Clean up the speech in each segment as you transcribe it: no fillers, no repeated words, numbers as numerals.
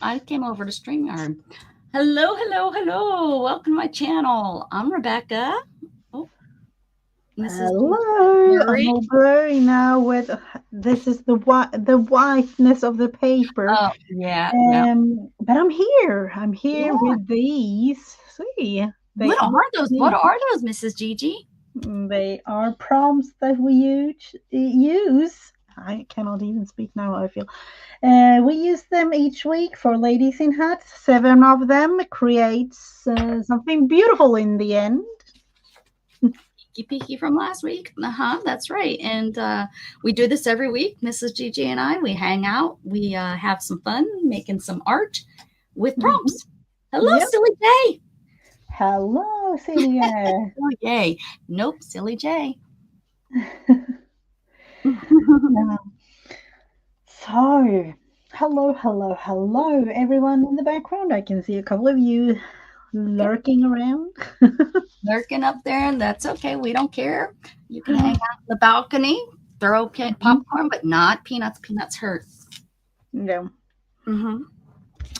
I came over to StreamYard. Hello, hello, hello. Welcome to my channel. I'm Rebecca. Oh, Mrs. Gigi Hello, I'm Murray. all blurry now with this is the whiteness of the paper. Oh, yeah, yeah. But I'm here. I'm here Yeah. with these. See, they What are are those? What are those, Mrs. Gigi? they are prompts that we use. I cannot even speak now. I feel. We use them each week for ladies in hats. 7 of them creates something beautiful in the end. Peeky peeky from last week. That's right. And we do this every week, Mrs. Gigi and I. We hang out. We have some fun making some art with Mhm. prompts. Hello, Yep. silly Jay. Hello, Celia. Oh, yay. Nope, silly Jay. So, hello, everyone in the background. I can see a couple of you lurking around. Lurking up there, and that's okay. We don't care. You can hang out in the balcony, throw Mhm. popcorn, but not peanuts. Peanuts hurt. No, Mm-hmm.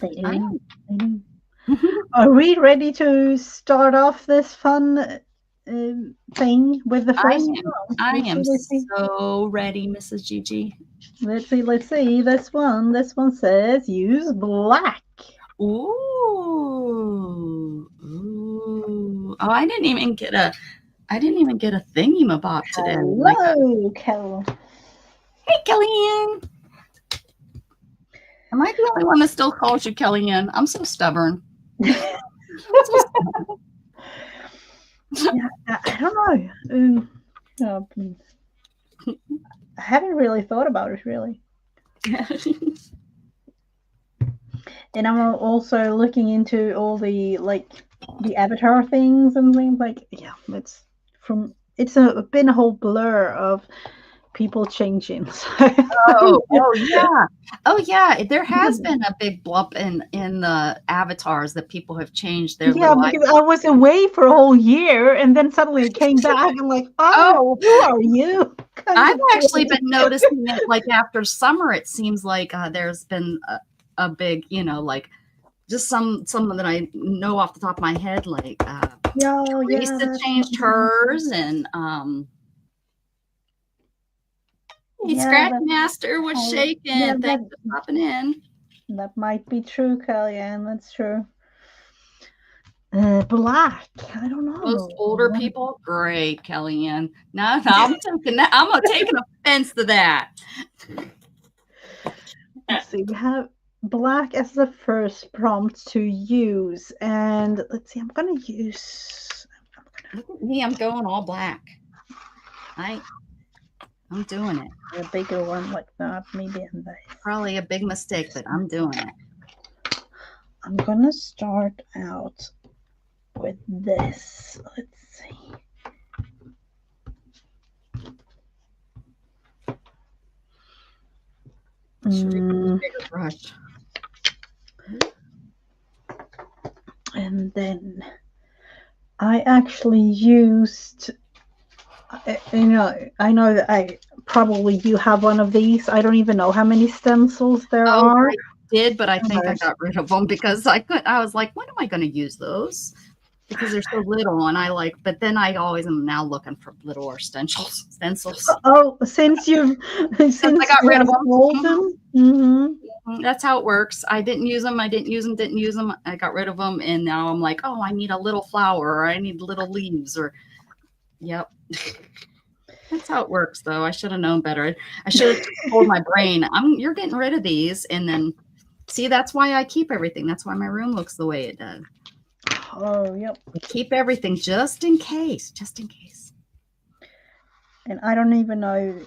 they I do. am. They do. Are we ready to start off this fun thing with the I first am. one? I Let's see, am let's see. so ready, Mrs. Gigi. Let's see, let's see. This one says use black. Ooh, ooh. Oh, I didn't even get a thingy-mabob today. Like a, Hello, Kel. hey, Kellyanne. Am I the only one that still calls you Kellyanne? I'm so stubborn. So Yeah, I don't know. I haven't really thought about it really, stubborn. and I'm also looking into all the the avatar things and things like yeah. It's been a whole blur of people changing. Oh, oh yeah. Oh yeah. There has been a big blump in the avatars that people have changed their Yeah, little because I was away for a whole year, and then suddenly I came back. I'm like, oh, Oh, who are you? Kind I've of actually blurred been together. noticing it like after summer, it seems like there's been a big, like just someone that I know off the top of my head, like Yeah, yeah, Teresa that's changed hers, and hey, yeah, Scratch Master was yeah, shaking. Thanks for popping in. that might be true, Kellyanne. That's true. Black. I don't Most know. older people, great, Kellyanne. No, no, I'm taking that. I'm taking offense to that. Let's see. We have black as the first prompt to use, and let's see. I'm gonna use. Look at me, I'm going all black. I I'm doing it. A bigger one like that, maybe in this. Probably a big mistake, but I'm doing it. I'm gonna start out with this. Let's see. Should have used a Mm, bigger brush. and then I actually used. I know that I probably you have one of these. I don't even know how many stencils there Oh, are. I did, but I think I But got rid of them because I was like, when am I going to use those? Because they're so little, and I like. But then I always am now looking for littler stencils. Stencils. oh, since you've Since I since got you rid of have them. sold them, hmm That's how it works. I didn't use them. I didn't use them. Didn't use them. I got rid of them, and now I'm like, oh, I need a little flower, or I need little leaves, or yep. That's how it works, though. I should have known better. I should have told my brain, you're getting rid of these, and then see, that's why I keep everything. That's why my room looks the way it does. oh yep. I keep everything just in case, just in case. And I don't even know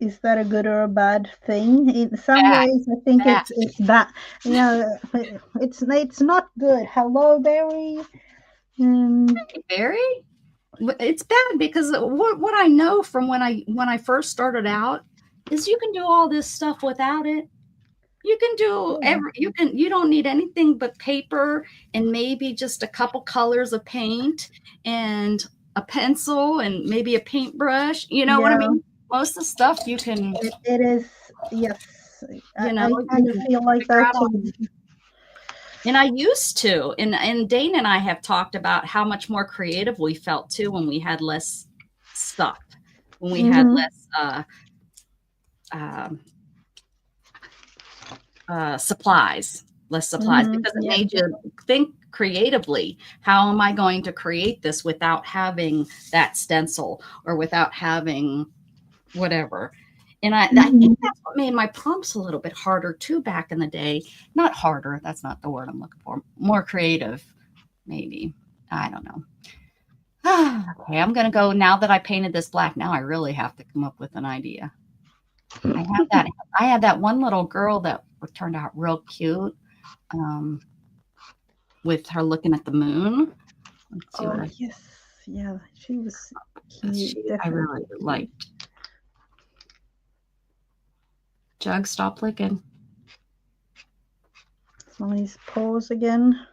is that a good or a bad thing. In some Bad, ways, I think bad. it's bad. Yeah, it's not good. Hello, Barry. Um, Very. It's bad because what I know from when I first started out is you can do all this stuff without it. You can do yeah, you don't need anything but paper and maybe just a couple colors of paint and a pencil and maybe a paintbrush. You know what I yeah. mean? Most of the stuff you can, It is. Yes, you know, I you kind of can feel like figure that out too. And I used to, and Dane and I have talked about how much more creative we felt too when we had less stuff, when we had Mm-hmm. less um, supplies, Mm-hmm. because it Yep. made you think creatively. How am I going to create this without having that stencil or without having whatever? And I think Mm-hmm. that's what made my prompts a little bit harder too back in the day. Not harder, that's not the word I'm looking for. More creative, maybe. I don't know. Okay, I'm gonna go now that I painted this black. Now I really have to come up with an idea. I have that. I had that one little girl that turned out real cute, um, with her looking at the moon. Let's see Oh what yes, yeah, she was cute, I really definitely cute. liked. Jug, stop licking. Nice pose again.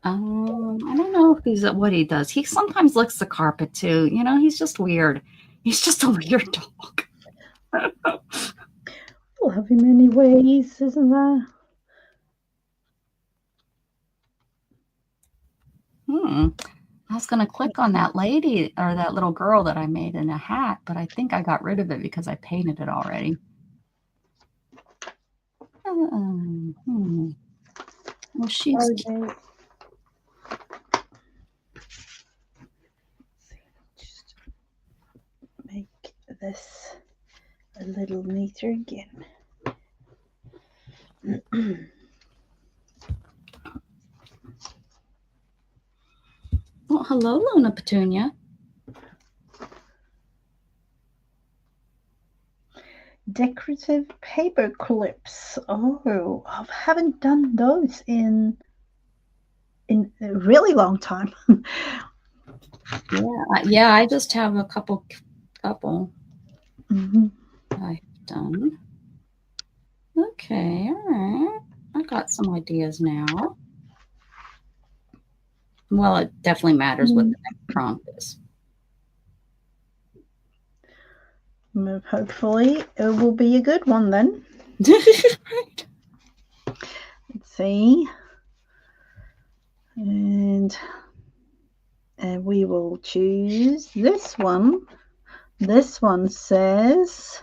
I don't know if he's what he does. He sometimes licks the carpet too. You know, he's just weird. He's just a weird dog. Love in many ways, isn't that? I was gonna click on that lady or that little girl that I made in a hat, but I think I got rid of it because I painted it already. Well, she's Okay. Just make this a little neater again. well, hello, Luna Petunia. Decorative paper clips. Oh, I haven't done those in a really long time. Yeah. I just have a couple Mm-hmm. I've done. Okay, all right. I got some ideas now. Well, it definitely matters what the next prompt is. Hopefully, it will be a good one then. Right. Let's see. And we will choose this one. This one says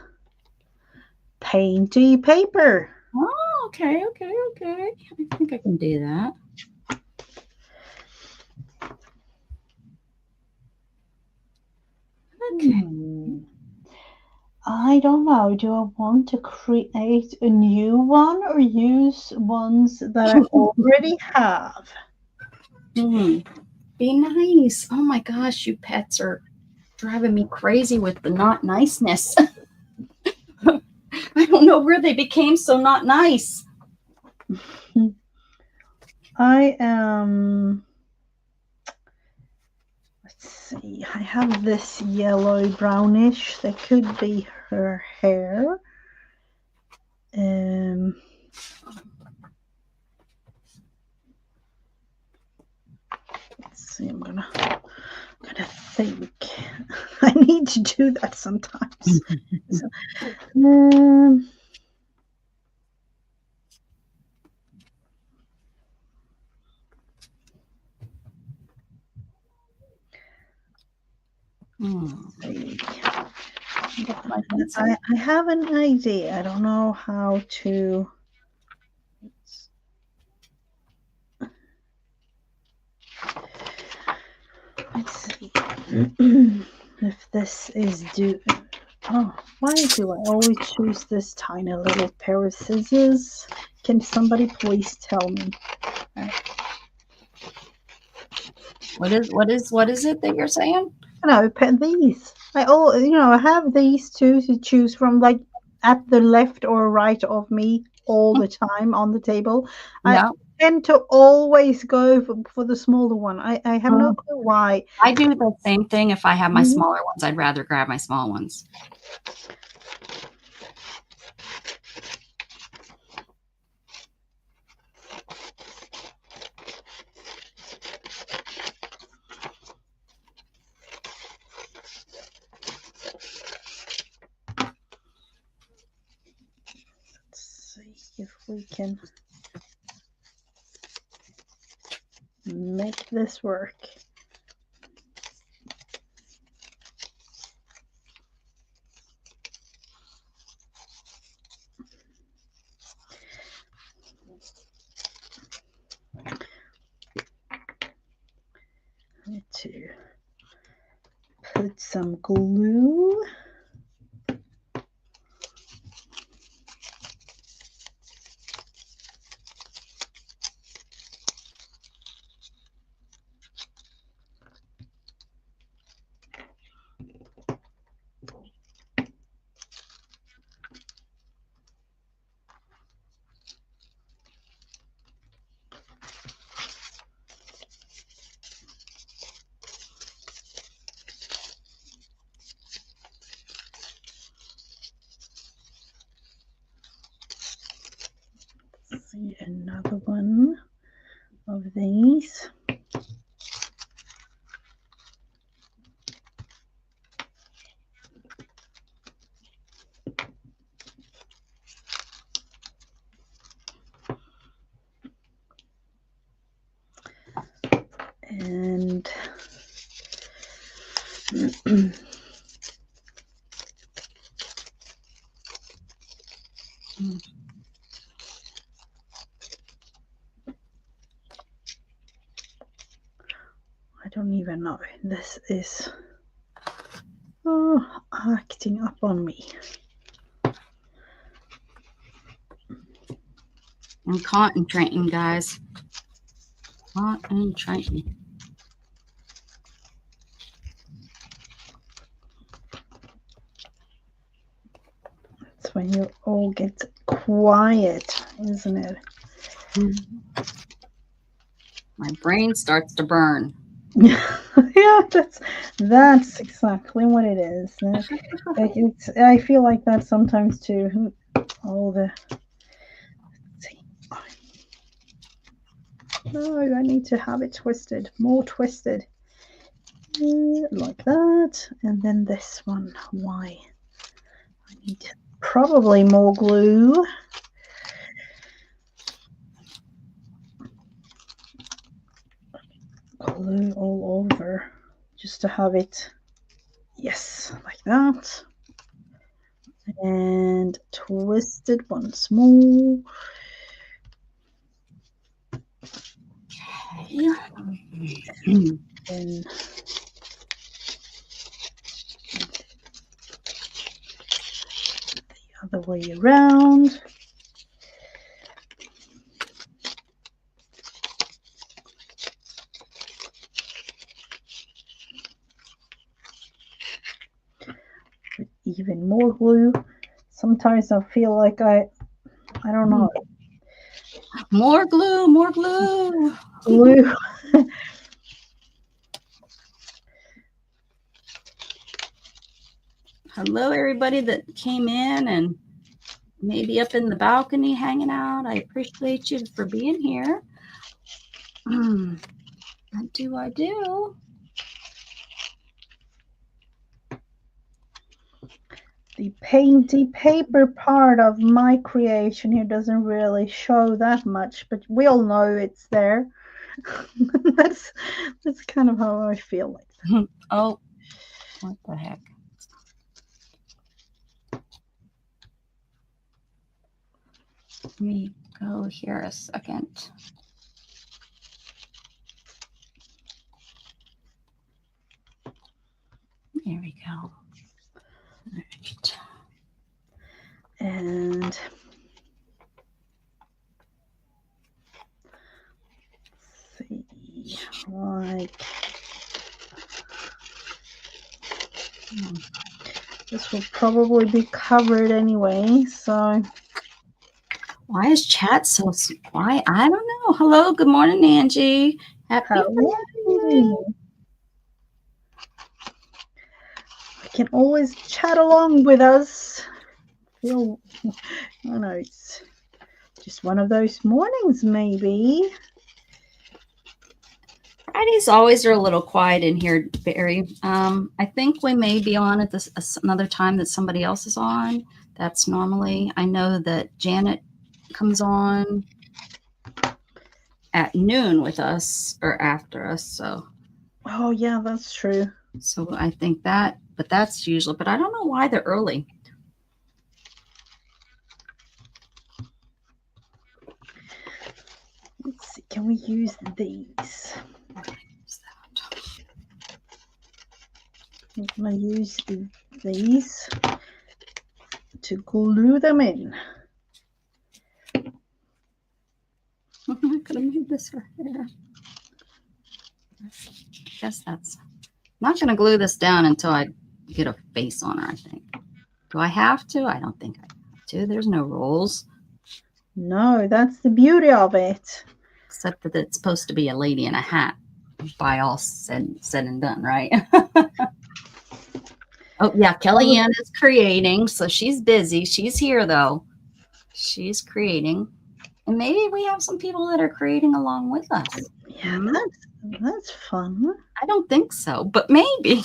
painty paper. Oh, okay. I think I can do that. Okay. I don't know. Do I want to create a new one or use ones that I already have? Be nice. Oh my gosh, you pets are driving me crazy with the not niceness. I don't know where they became so not nice. I am. Let's see. I have this yellow brownish. That could be her hair. Let's see. I'm gonna think. I need to do that sometimes. So, I have an idea. I don't know how to. Let's see if this is do. Oh, why do I always choose this tiny little pair of scissors? Can somebody please tell me? What is it that you're saying? No, these. I have these two to choose from, like at the left or right of me all the time on the table. I Yeah. tend to always go for the smaller one. I have no clue why. I do the same thing. If I have my Mhm. smaller ones, I'd rather grab my small ones. Let's see if we can. make this work. Need to put some glue. See another one of these. And I don't even know. This is acting up on me. I'm concentrating, guys. Concentrating. That's when you all get quiet, isn't it? My brain starts to burn. Yeah, that's exactly what it is. I feel like that sometimes too. All the no, I need to have it twisted, more twisted, like that. And then this one, why? I need probably more glue. Glue all over, just to have it, yes, like that. And twisted once more. Okay. Then the other way around. With even more glue. Sometimes I feel like I don't know. More glue, more glue. Glue. Hello, everybody that came in and maybe up in the balcony hanging out. I appreciate you for being here. What do I do? The painty paper part of my creation here doesn't really show that much, but we all know it's there. that's kind of how I feel like that. Oh, what the heck? Let me go here a second. There we go. All right. And see, like this will probably be covered anyway, so Why is chat so quiet? I don't know. Hello, good morning, Angie. Happy Friday. you can always chat along with us. I don't know, it's just one of those mornings, maybe. Fridays always are a little quiet in here, Barry. I think we may be on at this another time that somebody else is on. That's normally. I know that Janet comes on at noon with us or after us. So Oh, yeah, that's true. so I think that, but that's usually, but I don't know why they're early. Let's see. Can we use these? Is that- I'm gonna use these to glue them in. I could have made this right here. I guess that's, I'm not going to glue this down until I get a face on her, I think. Do I have to? I don't think I have to. There's no rules. No, that's the beauty of it. Except that it's supposed to be a lady in a hat by all said and done, right? Oh, yeah. Kellyanne is creating. So she's busy. She's here, though. She's creating. And maybe we have some people that are creating along with us. Yeah, that's fun. I don't think so, but maybe.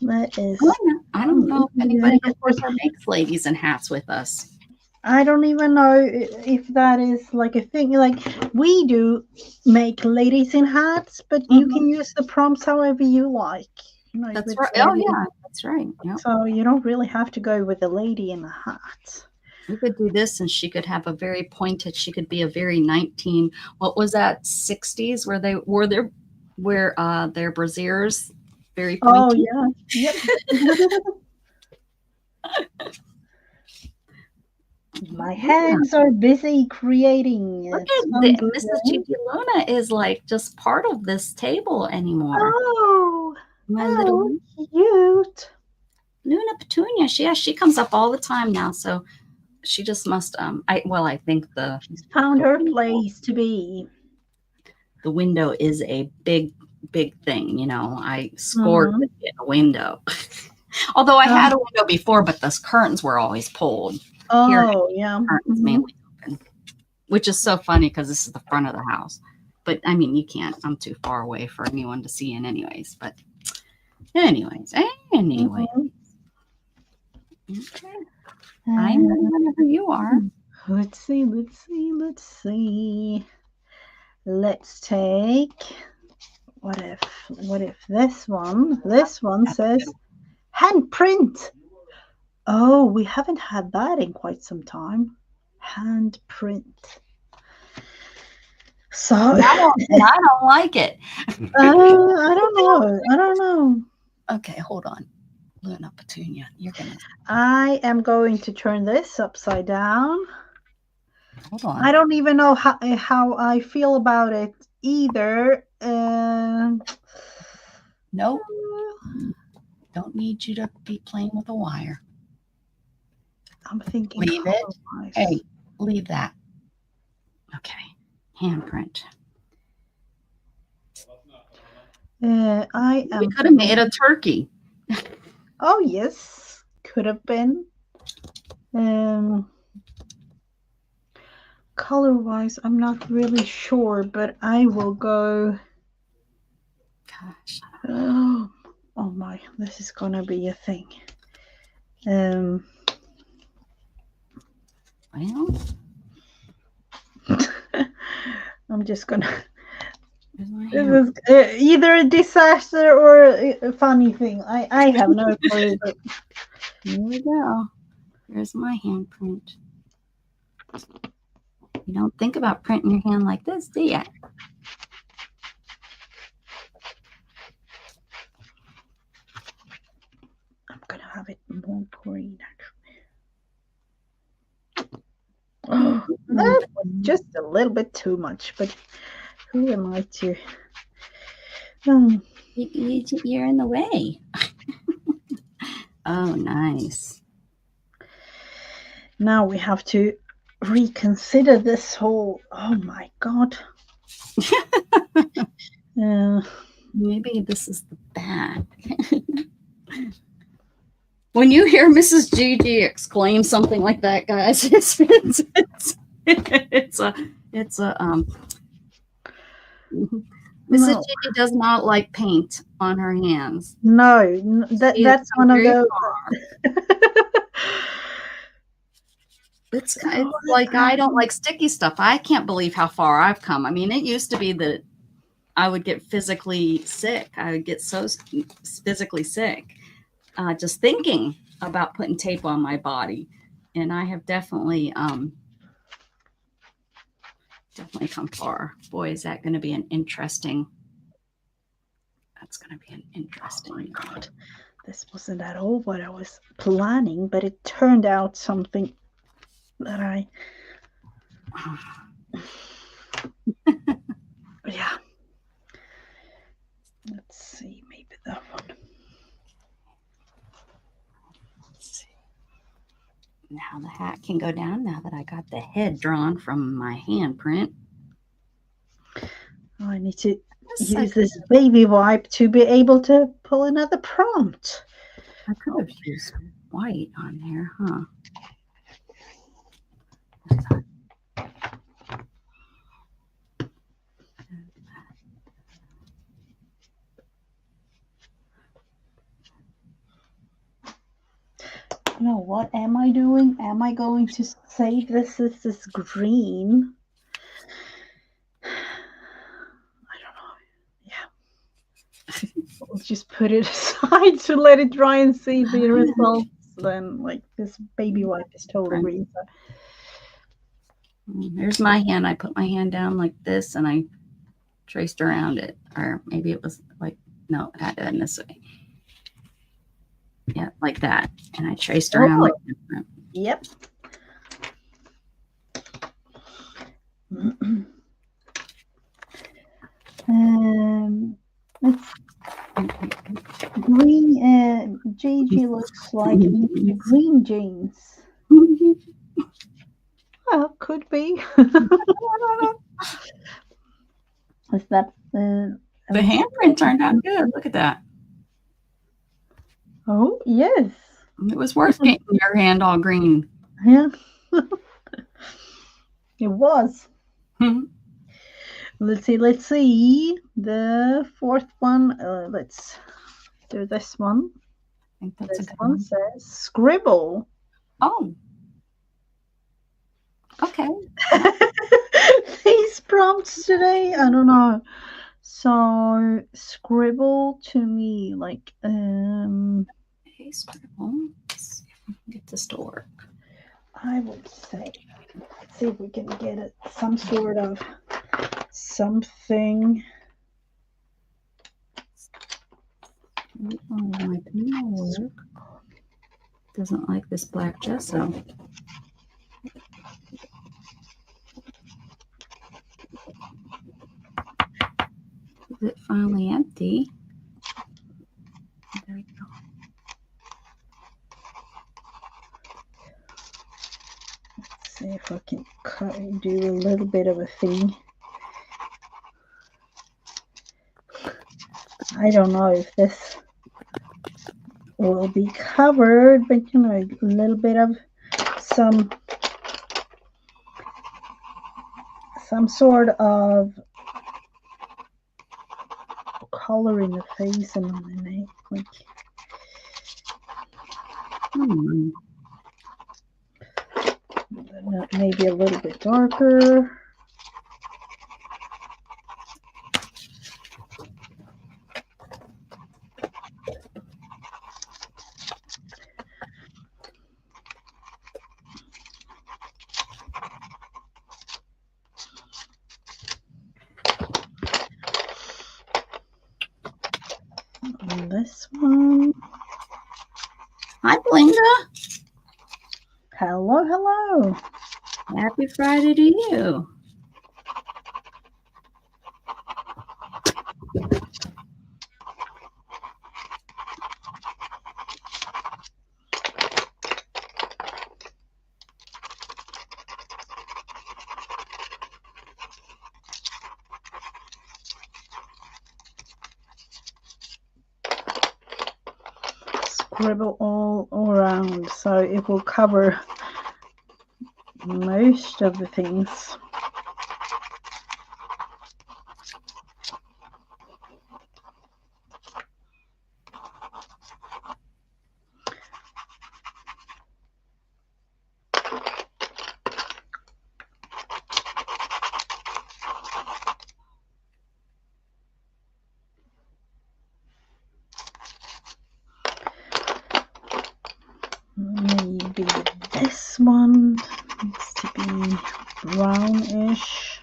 That is. I don't know if anybody makes ladies in hats with us. I don't even know if that is like a thing. Like we do make ladies in hats, but you can use the prompts however you like. You know, that's right. Oh yeah, that's right. Yep. So you don't really have to go with a lady in a hat. We could do this, and she could have a very pointed. She could be a very 19. What was that? 60s where they wore their brassieres very pointy. Oh yeah. Yep. My hands are busy creating. Look at Mrs. Gigi Luna is like just part of this table anymore. Oh, my little cute. Luna Petunia. She comes up all the time now. So she just must. I think she's found her place to be. The window is a big thing. You know, I scored to get a window. Although I had a window before, but the curtains were always pulled. Oh, yeah. Curtains mainly open, which is so funny because this is the front of the house. But I mean, you can't. I'm too far away for anyone to see in, anyways. But anyways. Okay. I'm ready whenever you are. Let's see. Let's take. What if this one says handprint? Oh, we haven't had that in quite some time. Handprint. So I don't like it. I don't know. Okay, hold on. Luna Petunia, I am going to turn this upside down. Hold on. I don't even know how I feel about it either. Nope. Don't need you to be playing with a wire. I'm thinking. Leave it. Hey, leave that. Okay. Handprint. I am. We could have made a turkey. Oh yes, could have been. Color-wise, I'm not really sure, but I will go. Gosh. Oh my, this is gonna be a thing. Well, I'm just gonna. This is either a disaster or a funny thing. I have no clue. But... Here we go. Here's my handprint. You don't think about printing your hand like this, do you? I'm gonna have it more green, actually. Oh, that was just a little bit too much, but who am I to? You're in the way. Oh, nice. Now we have to reconsider this whole. Oh my god. Maybe this is the back. When you hear Mrs. Gigi exclaim something like that, guys, it's a Mrs. Gigi does not like paint on her hands. No, that's one of those. It's So like I don't like sticky stuff. I can't believe how far I've come. I mean, it used to be that I would get physically sick. I would get so physically sick just thinking about putting tape on my body, and I have definitely definitely come far. Boy, is that going to be an interesting. That's going to be an interesting. oh my God, this wasn't at all what I was planning, but it turned out something that I. Yeah. Let's see, maybe that one. Let's see. Now the hat can go down now that I got the head drawn from my handprint. Oh, I need to use this baby wipe to be able to pull another prompt. I could have used white on there, huh? No, what am I doing? Am I going to save this as this green? I don't know. Yeah. We'll just put it aside to let it dry and see the results. Then, like, this baby wipe is total green. So. Here's my hand. I put my hand down like this and I traced around it. Or maybe it was like, no, it had to end this way. Yeah, like that. And I traced around like that. Yep. It's green. Gigi looks like green jeans. Well, could be. Is that the handprint turned out good? Look at that. Oh, yes. It was worth getting your hand all green. Yeah. It was. Let's see. The fourth one. Let's do this one. I think that's this a good one says scribble. Oh. Okay. These prompts today, I don't know. So scribble to me like Hey, scribble. Let's see if we can get this to work. I would say, let's see if we can get it some sort of something. Oh, my pen will work. Doesn't like this black gesso. Is it finally empty? There we go. Let's see if I can do a little bit of a thing. I don't know if this will be covered, but you know, a little bit of some sort of color in the face and on the neck, like maybe a little bit darker. On this one. Hi, Belinda. Hello, hello. Happy Friday to you. Scribble all around so it will cover most of the things. brownish.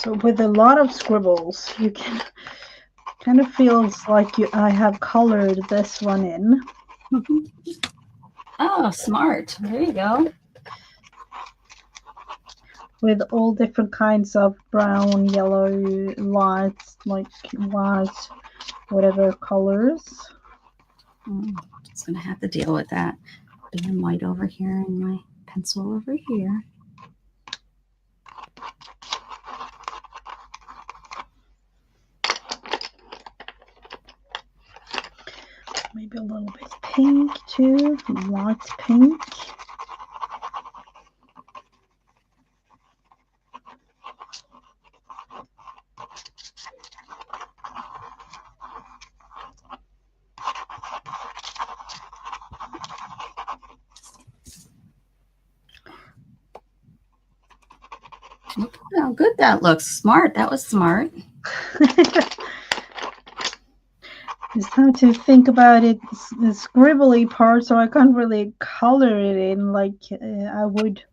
So with a lot of scribbles, you can kind of feels like I have colored this one in. Oh, smart. There you go. With all different kinds of brown, yellow, lights, like white, whatever colors. Just gonna have to deal with that. Being white over here and my pencil over here. Maybe a little bit pink too, light pink. Look how good that looks. Smart. That was smart. Just have to think about it, the scribbly part, so I can't really color it in like I would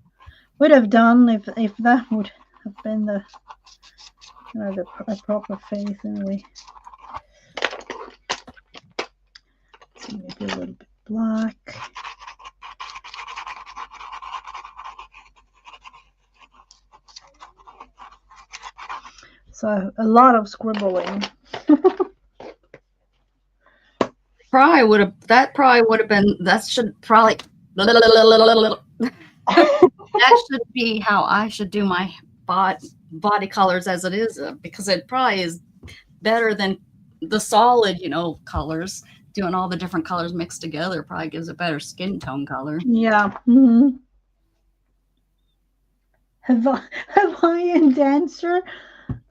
have done if that would have been the a proper face anyway. So maybe a little bit black. So a lot of scribbling. Probably would have. That probably would have been. That should probably. That should be how I should do my body colors as it is, because it probably is better than the solid, colors. Doing all the different colors mixed together probably gives a better skin tone color. Yeah. Mm-hmm. Hawaiian dancer.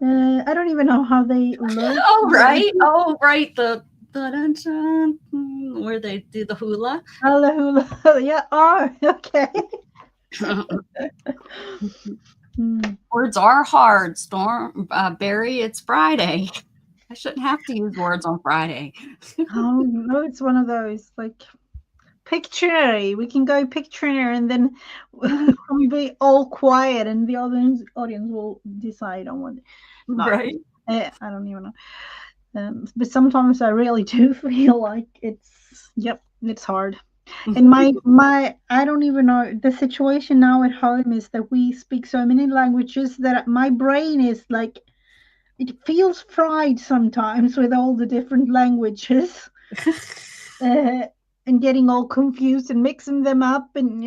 I don't even know how they look. Oh right, oh right, the where they do the hula. Hula. Yeah. Oh, okay. Words are hard, Storm. Barry, it's Friday. I shouldn't have to use words on Friday. Oh no, it's one of those like Pictionary. We can go Pictionary, and then we'll be all quiet, and the audience will decide on what. No, right. I don't even know. But sometimes I really do feel like it's hard. And my I don't even know, the situation now at home is that we speak so many languages that my brain is like, it feels fried sometimes with all the different languages. And getting all confused and mixing them up and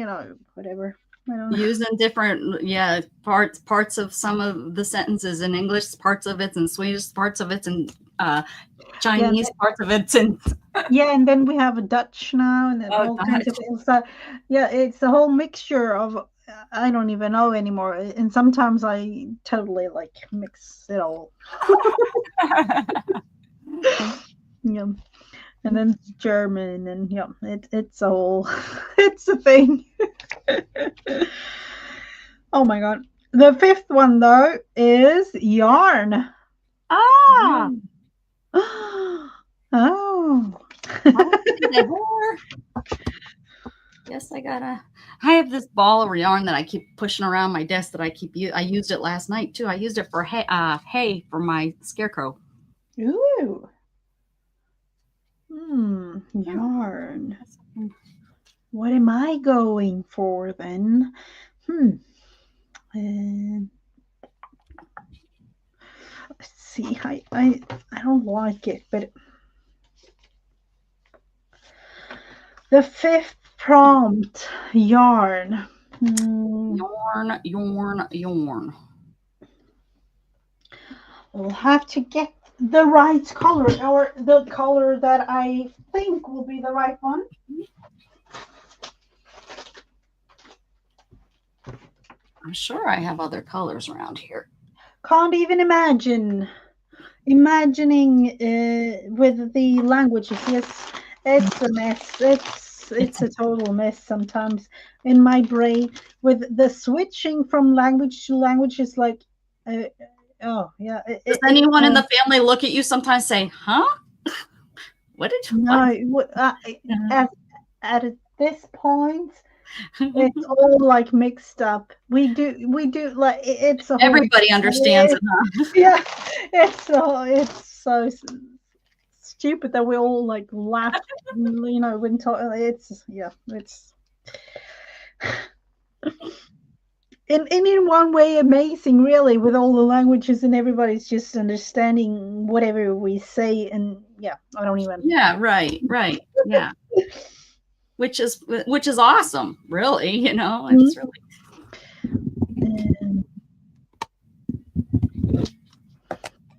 whatever. I don't know. Using different parts of some of the sentences in English, parts of it's in Swedish, parts of it's in Chinese, parts of it's in and then we have a Dutch now, and then all kinds of things. So it's a whole mixture of I don't even know anymore, and sometimes I totally like mix it all. Yeah. And then German, and it's a whole, it's a thing. Oh my god. The fifth one though is yarn. Ah. Oh. Yes, I have this ball of yarn that I keep pushing around my desk that I used it last night too. I used it for hay for my scarecrow. Ooh. Yarn. What am I going for then? Let's see. I don't like it, but the fifth prompt, yarn. Yarn. We'll have to get the right color, or the color that I think will be the right one. I'm sure I have other colors around here. Can't even imagine. imagining with the languages. Yes, it's a mess. It's a total mess sometimes in my brain with the switching from language to language. Is like, uh, oh yeah, Does anyone in the family look at you sometimes say, huh? What did no. what? At this point, it's all like mixed up. We do like it's a whole. Everybody understands it, huh? Yeah, it's so stupid that we all like laugh, when talking. It's yeah, it's in one way amazing, really, with all the languages and everybody's just understanding whatever we say, and yeah, I don't even. Yeah, right, right. Yeah. Which is awesome, really, it's really.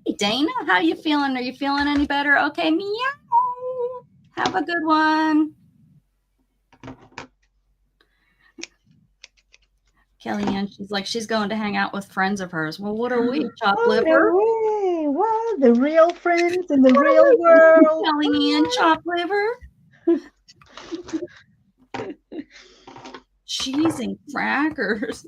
Hey, Dana, how you feeling? Are you feeling any better? Okay, meow. Have a good one. Kellyanne, she's like, she's going to hang out with friends of hers. Well, what are we, chop liver? No way. What? The real friends in the real world. Kellyanne, chop liver. Cheese and crackers.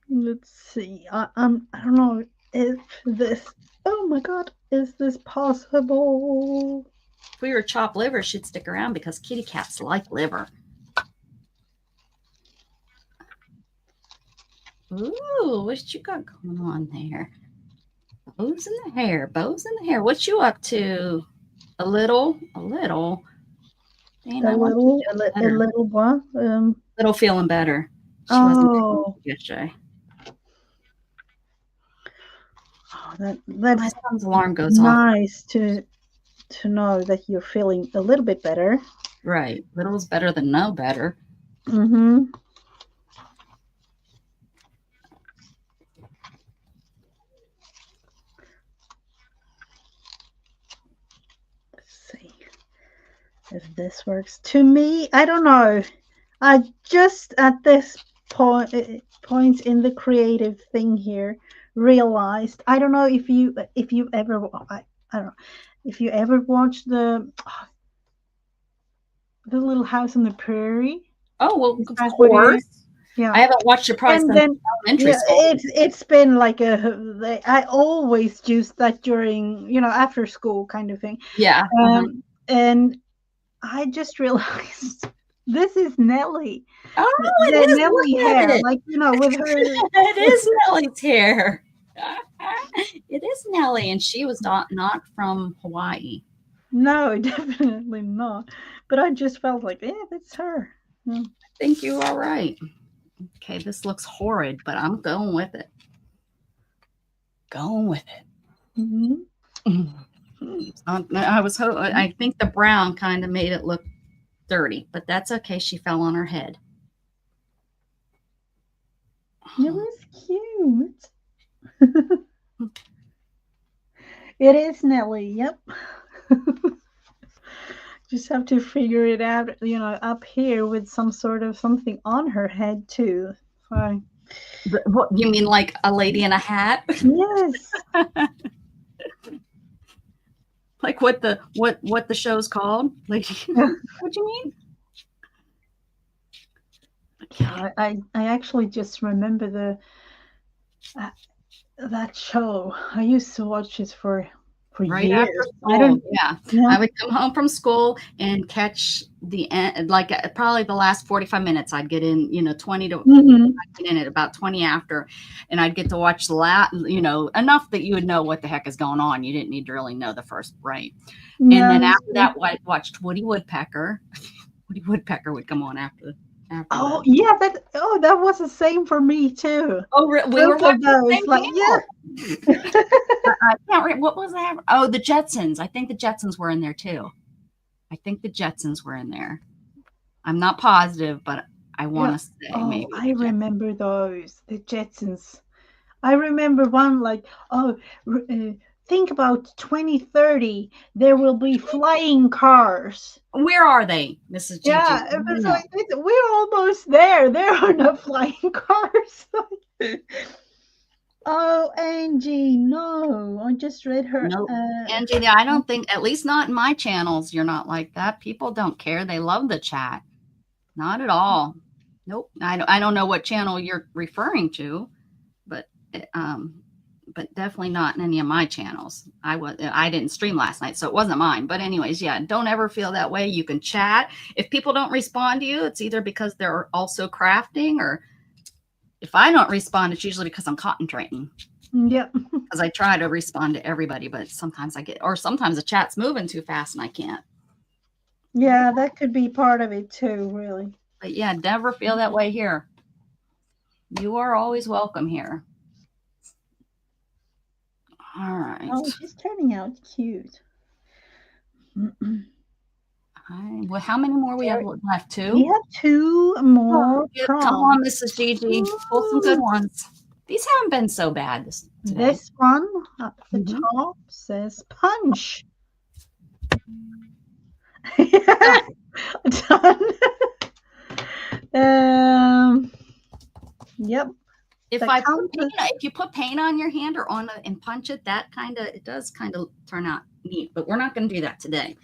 Let's see. I don't know if this. Oh my God, is this possible? If we were chop liver, she'd stick around because kitty cats like liver. Ooh, what you got going on there? Bows in the hair, bows in the hair. What you up to? A little. Dana, A little what? Little feeling better. She Oh, wasn't yesterday. Oh, that's My son's alarm goes off. nice to know that you're feeling a little bit better. Right. Little's better than no better. Mm-hmm. Let's see if this works. To me, I don't know. I just at this point in the creative thing here realized. I don't know if you ever. I don't know if you ever watched the Little House on the Prairie. Oh, well, of course. Yeah. I haven't watched it probably since elementary school. It's been like I always use that during, after school kind of thing. Yeah. And I just realized this is Nellie. Oh, it is Nellie hair. it. Like, with her. It is Nellie's hair. It is Nellie, and she was not from Hawaii. No, definitely not. But I just felt like, yeah, that's her. I think you are right. Okay, this looks horrid, but I'm going with it. Mm-hmm. I think the brown kind of made it look dirty, but that's okay. She fell on her head. It was cute. It is Nellie. Yep. Just have to figure it out, up here with some sort of something on her head too. So, what you mean, like a lady in a hat? Yes. Like what the show's called? Like, what do you mean? Yeah, I actually just remember that show. I used to watch it for right years. After school. Yeah. I would come home from school and catch the end, like probably the last 45 minutes. I'd get in, 20 to I'd get in at about 20 after, and I'd get to watch enough that you would know what the heck is going on. You didn't need to really know the first, right? And then after that, I watched Woody Woodpecker. Woody Woodpecker would come on after Oh yeah, that was the same for me too. Oh, we were watching those, like, yeah. I can't remember what was that. Oh, the Jetsons. I think the Jetsons were in there too. I'm not positive, but I want to say maybe. I remember those, the Jetsons. I remember one like, think about 2030, there will be flying cars. Where are they, Mrs. Gigi? Yeah, it was like, we're almost there. There are no flying cars. Oh, Angie, no. just read her. Nope. Angie, I don't think, at least not in my channels, you're not like that. People don't care. They love the chat. Not at all. Nope. I don't know what channel you're referring to, but definitely not in any of my channels. I didn't stream last night, so it wasn't mine. But anyways, yeah, don't ever feel that way. You can chat. If people don't respond to you, it's either because they're also crafting, or if I don't respond, it's usually because I'm concentrating. Yep. Because I try to respond to everybody, but sometimes sometimes the chat's moving too fast and I can't. Yeah, that could be part of it too, really. But yeah, never feel that way here. You are always welcome here. All right. Oh, she's turning out cute. Well, how many more we have left? 2? We have 2 more. Come on, Mrs. Gigi. Pull some good ones. These haven't been so bad today. This one at the top says punch. Done. Yep. If you put paint on your hand or and punch it, it does kind of turn out neat. But we're not going to do that today.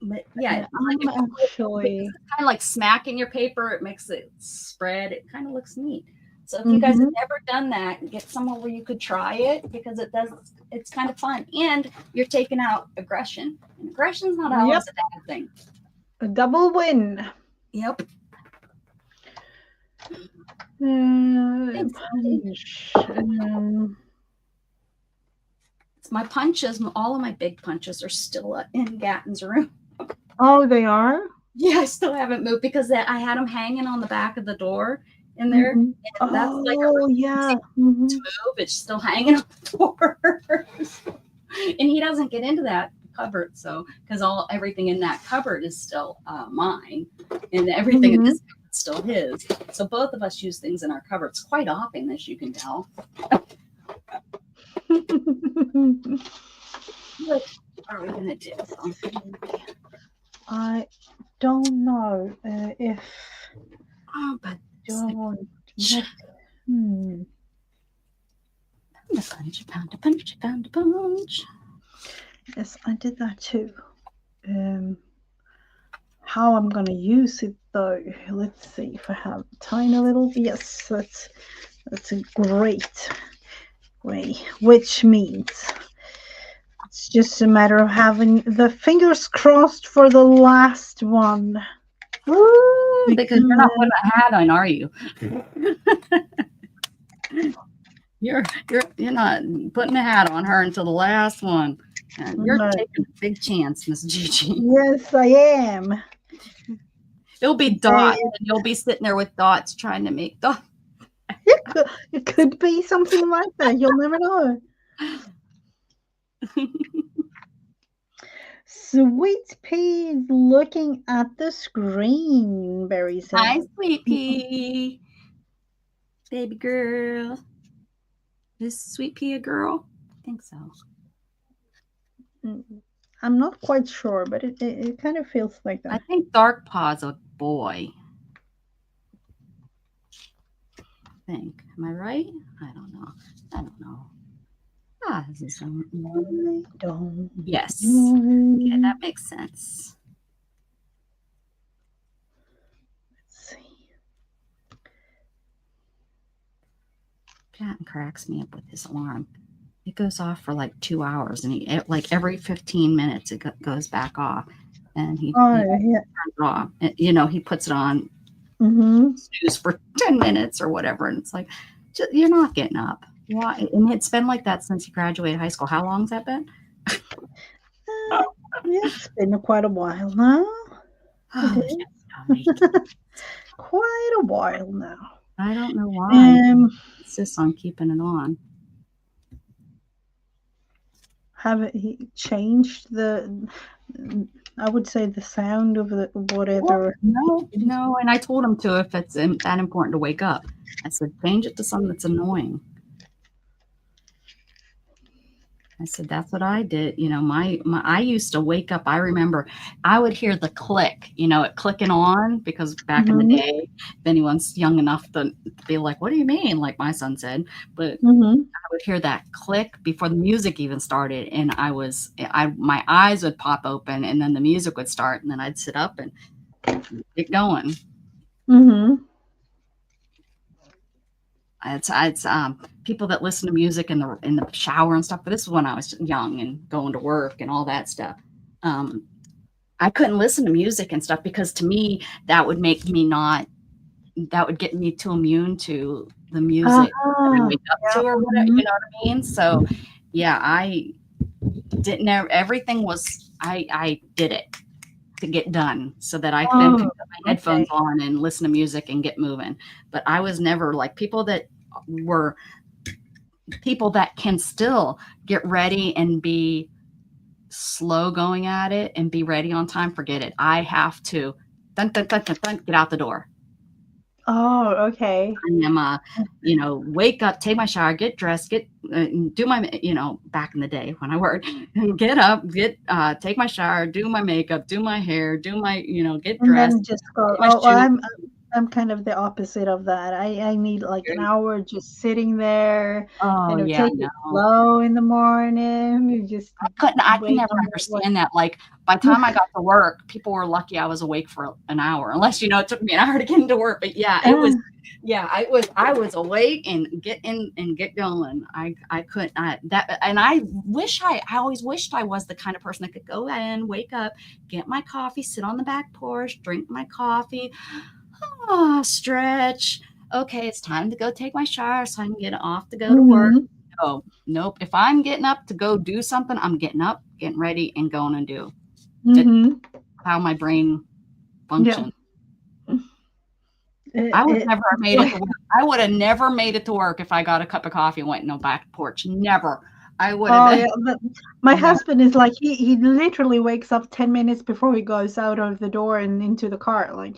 But yeah, it's kind of like smacking your paper. It makes it spread. It kind of looks neat. So if you guys have never done that, get somewhere where you could try it, because it's kind of fun. And you're taking out aggression. And aggression's not always a bad thing. A double win. Yep. My punches, all of my big punches are still in Gatton's room. Oh, they are? Yeah, I still haven't moved because I had them hanging on the back of the door in there. And that's to move. It's still hanging on the door. And he doesn't get into that cupboard, so because everything in that cupboard is still mine, and everything in this cupboard is still his. So both of us use things in our cupboards quite often, as you can tell. What are we gonna do? I don't know if. Oh, but pound a punch. Yes, I did that too. How I'm gonna use it though? Let's see if I have a tiny little. Yes, that's a great way. Which means it's just a matter of having the fingers crossed for the last one. Woo, because you're not putting a hat on, are you? You're not putting a hat on her until the last one. And you're taking a big chance, Miss Gigi. Yes, I am. It'll be dots, and you'll be sitting there with dots trying to make dots. It could be something like that. You'll never know. Sweet Pea is looking at the screen very soon. Hi, Sweet Pea. Baby girl. Is Sweet Pea a girl? I think so. I'm not quite sure, but it kind of feels like that. I think Dark Paw's a boy. I think. Am I right? I don't know. This is yes. Yeah, that makes sense. Let's see. Patton cracks me up with his alarm. It goes off for like 2 hours, and like every 15 minutes it goes back off, and he turns it off. And, he puts it on snooze for 10 minutes or whatever, and it's like, you're not getting up. Why? And it's been like that since he graduated high school. How long's that been? It's been quite a while now. Quite a while now. I don't know why. I insist on keeping it on. Have he changed I would say the sound of the whatever? Well, no, and I told him to if it's that important to wake up. I said, change it to something that's annoying. I said, that's what I did. I used to wake up. I remember I would hear the click, it clicking on because back in the Mm-hmm. day, if anyone's young enough to be like, what do you mean? Like my son said, but Mm-hmm. I would hear that click before the music even started. And my eyes would pop open and then the music would start and then I'd sit up and get going. Mm-hmm. It's people that listen to music in the shower and stuff. But this is when I was young and going to work and all that stuff. Um, I couldn't listen to music and stuff because to me that would make me not. That would get me too immune to the music that I Uh-huh. wake up Yeah. to or whatever. Mm-hmm. You know what I mean? So yeah, I didn't. Everything was I did it to get done so that I then Oh, could put my okay. headphones on and listen to music and get moving. But I was never like were people that can still get ready and be slow going at it and be ready on time. Forget it. I have to dun, dun, dun, dun, dun, get out the door. Oh, okay. I am wake up, take my shower, get dressed, do my, back in the day when I worked, get up, take my shower, do my makeup, do my hair, do my, get And dressed, then just go. get my Oh, shoes. I'm kind of the opposite of that. I need like an hour just sitting there, Oh yeah, take it no. slow in the morning. You just I could never waking up like understand that. Like by the time I got to work, people were lucky I was awake for an hour, unless it took me an hour to get into work. But yeah, it was. Yeah, I was awake and get in and get going. I couldn't that and I always wished I was the kind of person that could go in, wake up, get my coffee, sit on the back porch, drink my coffee, stretch. Okay, it's time to go take my shower so I can get off to go to work. mm-hmm, No, nope. If I'm getting up to go do something, I'm getting up, getting ready, and going and do it. mm-hmm. How my brain Yeah. functions. I would It never have made it to work. I would have never made it to work if I got a cup of coffee and went in the back porch. Never. I would have Oh been, yeah, my you know, husband is like he literally wakes up 10 minutes before he goes out of the door and into the car. Like,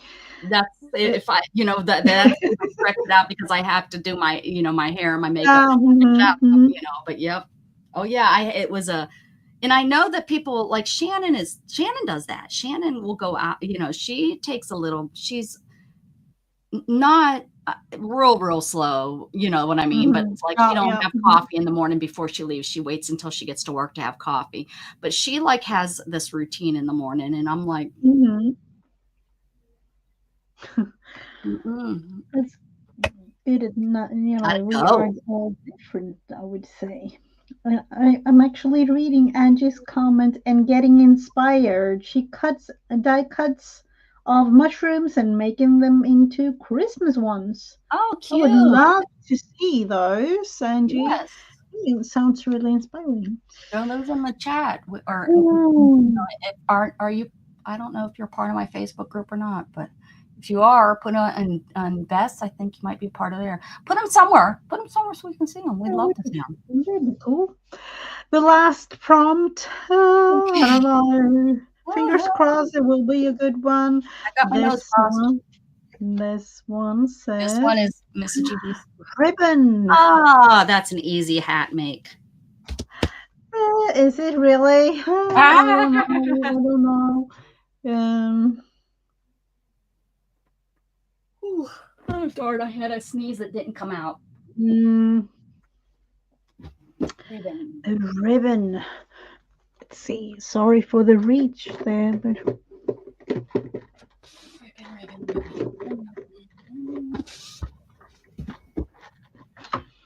that's it, if I, that's even stretched out because I have to do my, my hair and my makeup. mhm, mhm. But yep. Oh yeah, it was and I know that people like Shannon does that. Shannon will go out, she takes she's not real slow, you know what I mean? But Mhm. it's like she Oh, don't yeah. have coffee in the morning before she leaves. She waits until she gets to work to have coffee. But she like has this routine in the morning, and I'm like, Mhm. mm-mm, It's good at not, gotta we are go. all different, I would say. I'm actually reading Angie's comment and getting inspired. She die cuts of mushrooms and making them into Christmas ones. Oh, I would cute. love to see those, Angie. Yes. It sounds really inspiring. Throw those in the chat. Or Mm. are you? I don't know if you're part of my Facebook group or not, but if you are, put on Best. I think you might be part of there. Put them somewhere. Put them somewhere so we can see them. We'd love to see them. Really cool. The last prompt, I don't know. Fingers crossed it will be a good one. I got my nose This crossed. one, this one This one says is Mrs. GB's. ribbon. Ah, that's an easy hat make. Is it really? I Ah! don't know. I don't know. Um, Ooh, oh, darn, I had a sneeze that didn't come out. mm, Ribbon. a ribbon. Let's see. Sorry for the reach there, but Ribbon.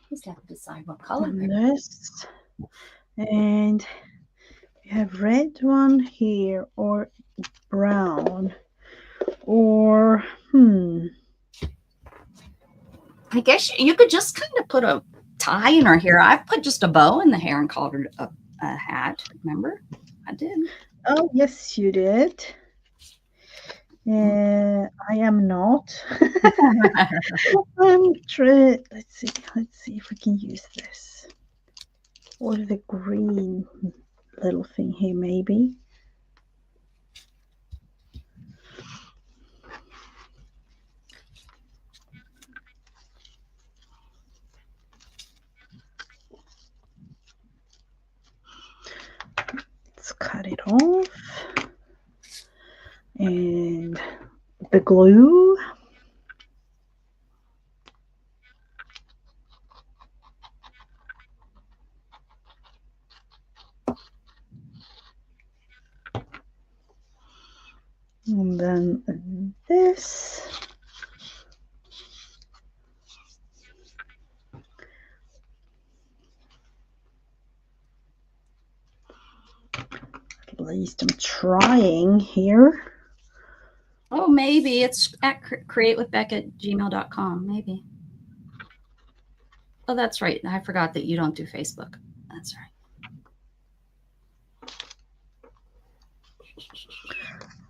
Just have to decide what color ribbon. this. And we have red one here, or brown, or I guess you could just kind of put a tie in her hair. I put just a bow in the hair and called her a hat. Remember? I did. oh yes, you did. I am not. Let's see. Let's see if we can use this. Or the green little thing here, maybe. cut it off. And the glue. And then this. At least I'm trying here. Oh, maybe it's at createwithbeck@gmail.com. Maybe. Oh, that's right. I forgot that you don't do Facebook. That's right.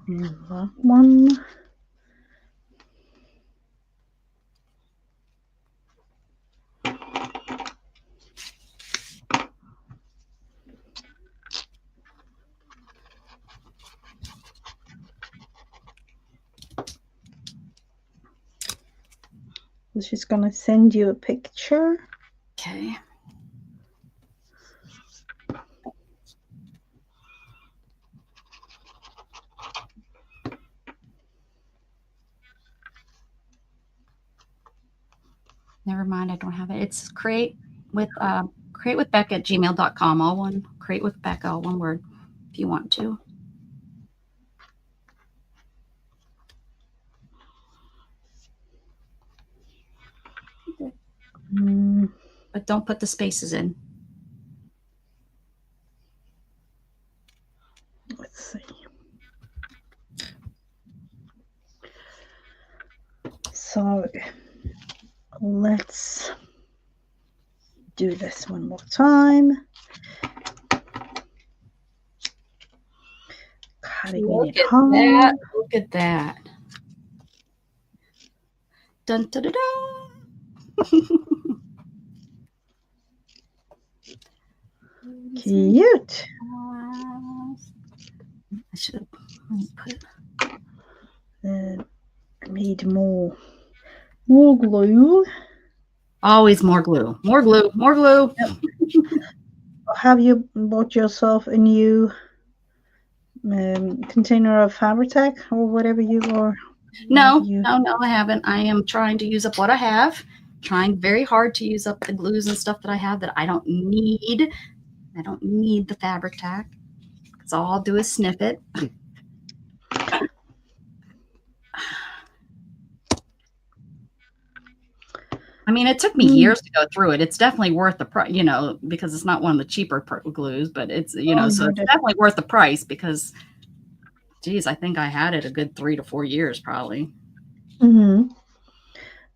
And that one. She's gonna send you a picture. Okay. Never mind, I don't have it. It's createwithbeck@gmail.com. All one. Createwithbeck, all one word. If you want to. But don't put the spaces in. Let's see. So let's do this one more time. Cutting Look it at hard. that. Look at that. Dun, dun, dun, dun. Cute. I should have put. I need more glue. Always more glue. More glue. More glue. Yep. Have you bought yourself a new container of Fabri-Tac or whatever you are? No, I haven't. I am trying to use up what I have. Trying very hard to use up the glues and stuff that I have that I don't need. I don't need the Fabri-Tac because all I'll do is sniff it. I mean, it took me years to go through it. It's definitely worth the price, because it's not one of the cheaper glues, but it's, so it's definitely worth the price because, geez, I think I had it a good 3 to 4 years probably. Mm-hmm.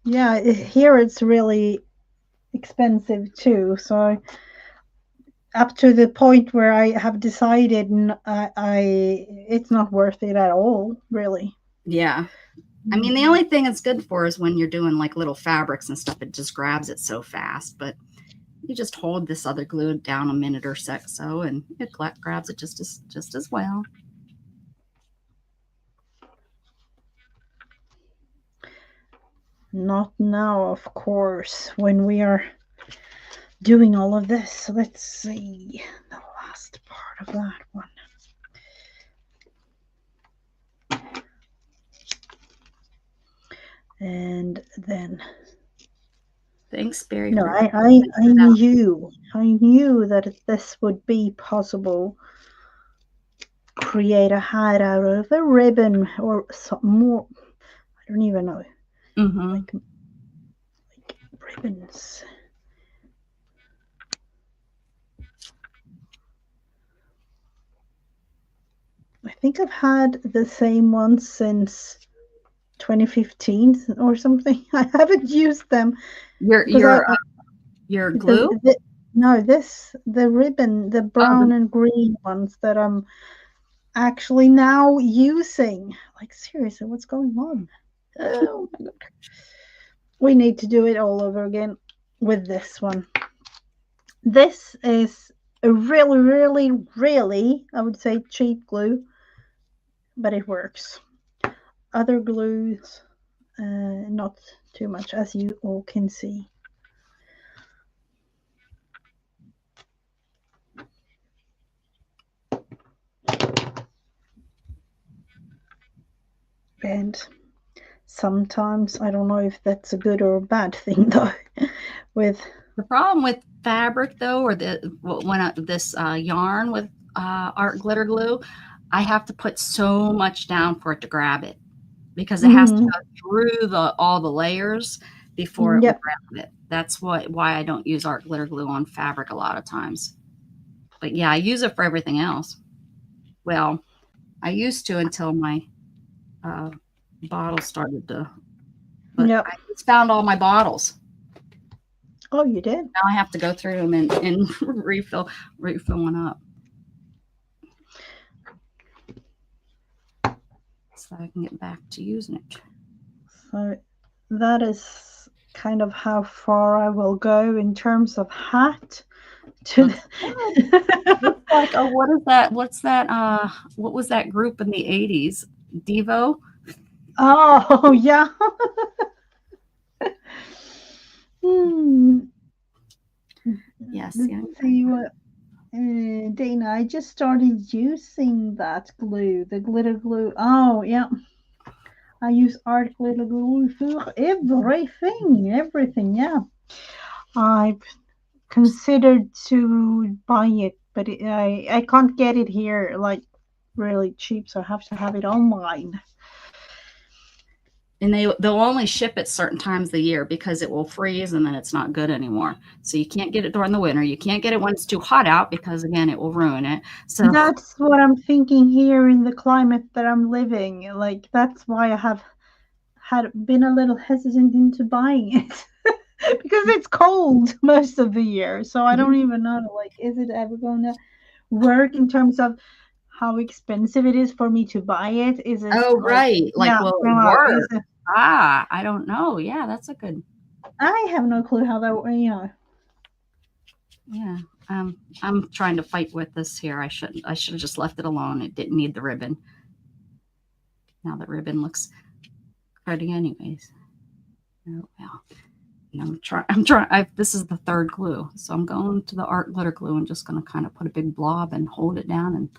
Yeah, here it's really expensive too. So up to the point where I have decided it's not worth it at all, really. Yeah. I mean, the only thing it's good for is when you're doing like little fabrics and stuff, it just grabs it so fast. But you just hold this other glue down a minute or so, and it grabs it just as well. Not now, of course, when we are doing all of this. So let's see the last part of that one. And then thanks, Barry. No, I knew that this would be possible. Create a hat out of a ribbon or some more. I don't even know. Mm-hmm. Like ribbons. I think I've had the same one since 2015 or something. I haven't used them. Your glue? The ribbon, the brown and green ones that I'm actually now using. Like, seriously, what's going on? Oh my God. We need to do it all over again with this one. This is a really, really, really, I would say, cheap glue, but it works. Other glues, not too much, as you all can see. And sometimes I don't know if that's a good or a bad thing though. With The problem with fabric, though, or this yarn with art glitter glue, I have to put so much down for it to grab it because it has to Mhm. go through all the layers before it will Yep. grab it. That's why I don't use art glitter glue on fabric a lot of times. But yeah, I use it for everything else. Well, I used to until my uh, bottle started to. But Yep. I just found all my bottles. Oh, you did. Now I have to go through them and refill one up so I can get back to using it. So that is kind of how far I will go in terms of hat to Looks Looks like, oh, what is that? What's that? What was that group in the 80s? Devo? Oh, yeah. Hmm. Yes, Let's yeah. see what Dana, I just started using that glue, the glitter glue. Oh, yeah. I use art glitter glue for everything. Yeah. I've considered to buy it, but I can't get it here like really cheap, so I have to have it online. And they'll only ship it certain times of the year because it will freeze and then it's not good anymore. So you can't get it during the winter. You can't get it when it's too hot out because again it will ruin it. So That's what I'm thinking here in the climate that I'm living. Like that's why I have had been a little hesitant into buying it. Because it's cold most of the year. So I don't even know like is it ever going to work in terms of how expensive it is for me to buy it? Is it oh like right. Like yeah, will it is work? it I don't know. Yeah, that's a good I have no clue how that yeah. I'm trying to fight with this here. I should have just left it alone. It didn't need the ribbon. Now the ribbon looks pretty anyways. Oh well. And I'm trying this is the third glue. So I'm going to the art glitter glue and just gonna kind of put a big blob and hold it down and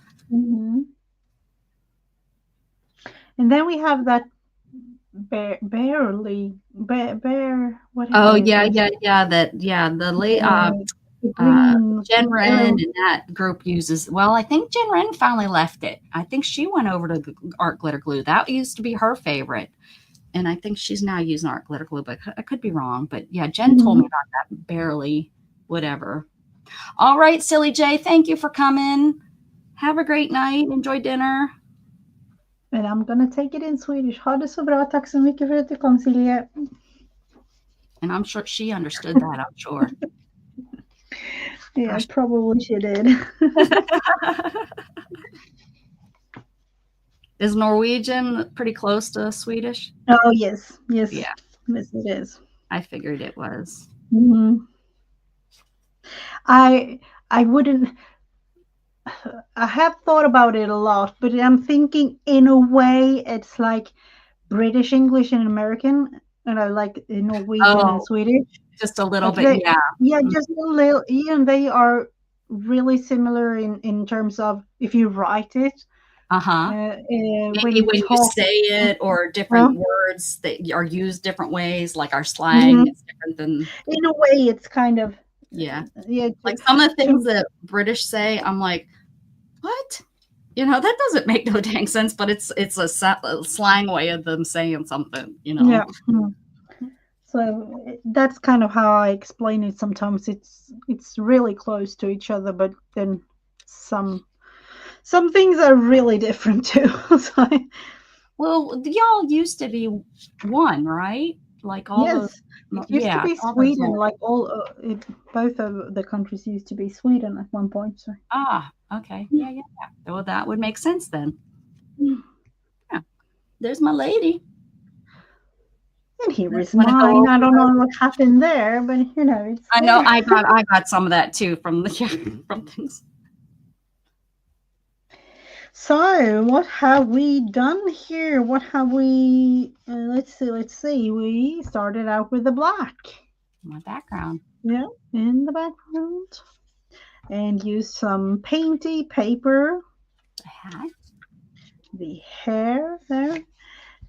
And then we have that bear what is oh it? yeah, yeah. The late The green Jen Ren arrow. and that group uses well, I think Jen Ren finally left it. I think she went over to art glitter glue. That used to be her favorite. And I think she's now using art glitter glue, but I could be wrong. But yeah, Jen told me about that barely, whatever. All right, Silly J, thank you for coming. Have a great night. Enjoy dinner. And I'm gonna take it in Swedish. Ha det så bra. Tack så mycket för att du kom, Silje. And I'm sure she understood that, I'm sure. Yeah, Gosh. probably she did. Is Norwegian pretty close to Swedish? Oh yes, yes, Yeah, yes, it is. I figured it was. Mm-hmm. I wouldn't. I have thought about it a lot, but I'm thinking in a way it's like British English and American, and I like Norwegian and Oh, Swedish. just a little Like bit, they, yeah. yeah, just a little. Yeah, they are really similar in terms of if you write it, Uh-huh. when Maybe you when you talk. say it or Well, different words that are used different ways, like our slang mhm. is different than In a way, it's kind of yeah. yeah. Like some of the things To that British say, I'm like, what? You know, that doesn't make no dang sense, but it's a slang way of them saying something, you know. yeah. So that's kind of how I explain it. Sometimes it's really close to each other, but then some some things are really different too. So, Well, y'all used to be one, right? Like all those, yes, it used to yeah, be all those Sweden. Like both of the countries used to be Sweden at one point. So. okay. Yeah. Well, that would make sense then. Yeah. There's my lady. And here is Want to go mine. over I don't know those? what happened there, but it's I know there. I got some of that too from the from things. So, what have we done here? What have we? Let's see. We started out with the black. My background. Yeah, in the background, and use some painty paper. The hat. The hair there,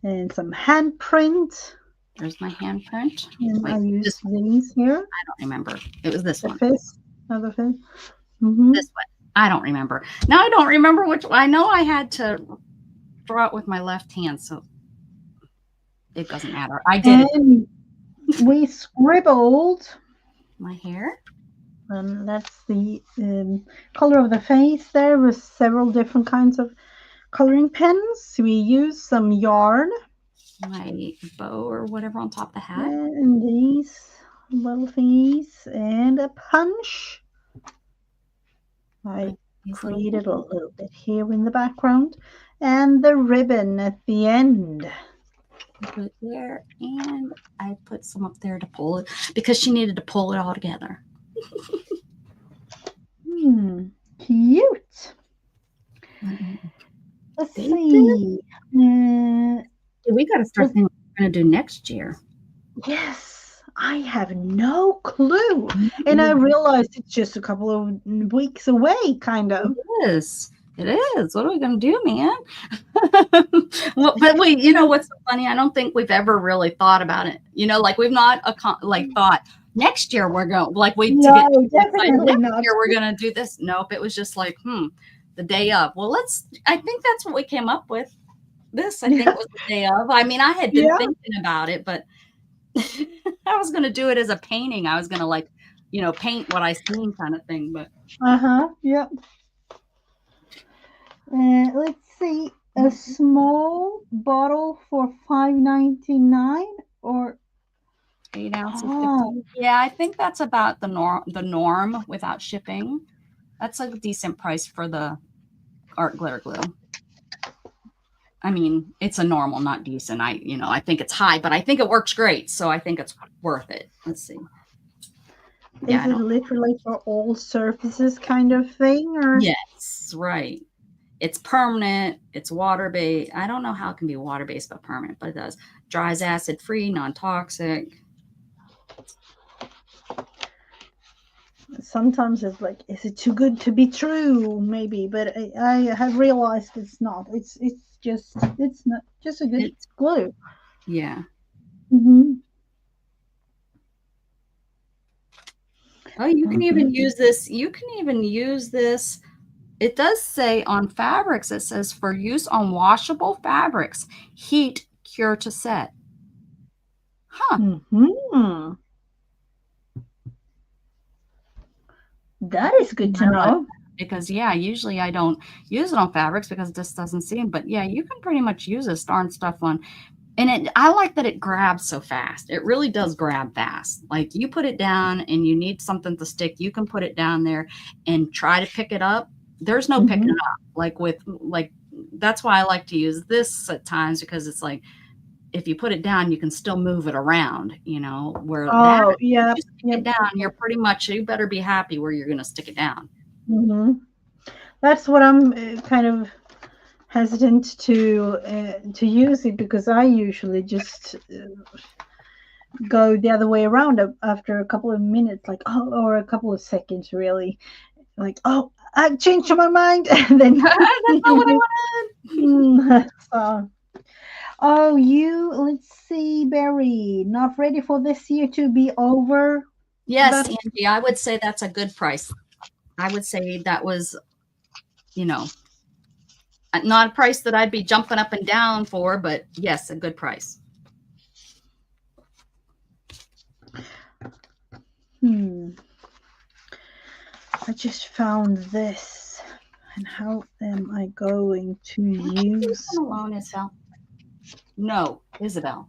and some handprint. There's my handprint. And I Wait, use this one. these here. I don't remember. It was this The one. fist. The fist. Mm-hmm. This one. I don't remember. Now I don't remember which one. I know I had to draw it with my left hand, so it doesn't matter. I did it. And we scribbled, My hair. and that's the color of the face there with several different kinds of coloring pens. We used some yarn. My bow or whatever on top of the hat. And these little thingies and a punch. I created a little bit here in the background. And the ribbon at the end. Put it there, and I put some up there to pull it because she needed to pull it all together. Cute. Let's see. We got to start thinking what we're going to do next year. Yes, I have no clue. And I realized it's just a couple of weeks away, kind of. It is. It is. What are we going to do, man? Well, but wait, you know what's so funny? I don't think we've ever really thought about it. You know, like we've not thought next year we're going definitely not. Year we're going to do this. Nope. It was just like, the day of. Well, I think that's what we came up with. This, I think, was the day of. I mean, I had been thinking about it, but I was going to do it as a painting. I was going to paint what I seen kind of thing, but. Yep. Let's see, a small bottle for $5.99 or 8 ounces. Yeah, I think that's about the norm without shipping. That's a decent price for the art glitter glue. I mean, it's a normal, not decent. I think it's high, but I think it works great, so I think it's worth it. Let's see. Is it literally for all surfaces kind of thing, or? Yes, right. It's permanent. It's water-based. I don't know how it can be water-based but permanent, but it does. Dries acid-free, non-toxic. Sometimes it's like, is it too good to be true? Maybe, but I have realized it's not. It's not just a good glue. Yeah. Mm-hmm. Oh, you can even use this. You can even use this. It does say on fabrics, it says for use on washable fabrics, heat, cure to set. Huh. Mm-hmm. That is good to know. Because, usually I don't use it on fabrics because it just doesn't seem. But, you can pretty much use this darn stuff on. And I like that it grabs so fast. It really does grab fast. Like you put it down and you need something to stick. You can put it down there and try to pick it up. There's no picking it up. That's why I like to use this at times, because it's like, if you put it down, you can still move it around, where if you stick it down, you better be happy where you're going to stick it down. Mm-hmm. That's what I'm kind of hesitant to use it, because I usually just go the other way around after a couple of minutes, or a couple of seconds, really. Like, I changed my mind, and then that's not what I wanted. Let's see, Barry, not ready for this year to be over? Yes, Angie, I would say that's a good price. I would say that was, not a price that I'd be jumping up and down for, but yes, a good price. I just found this, and how am I going to use? Alone, Isabel? No, Isabel.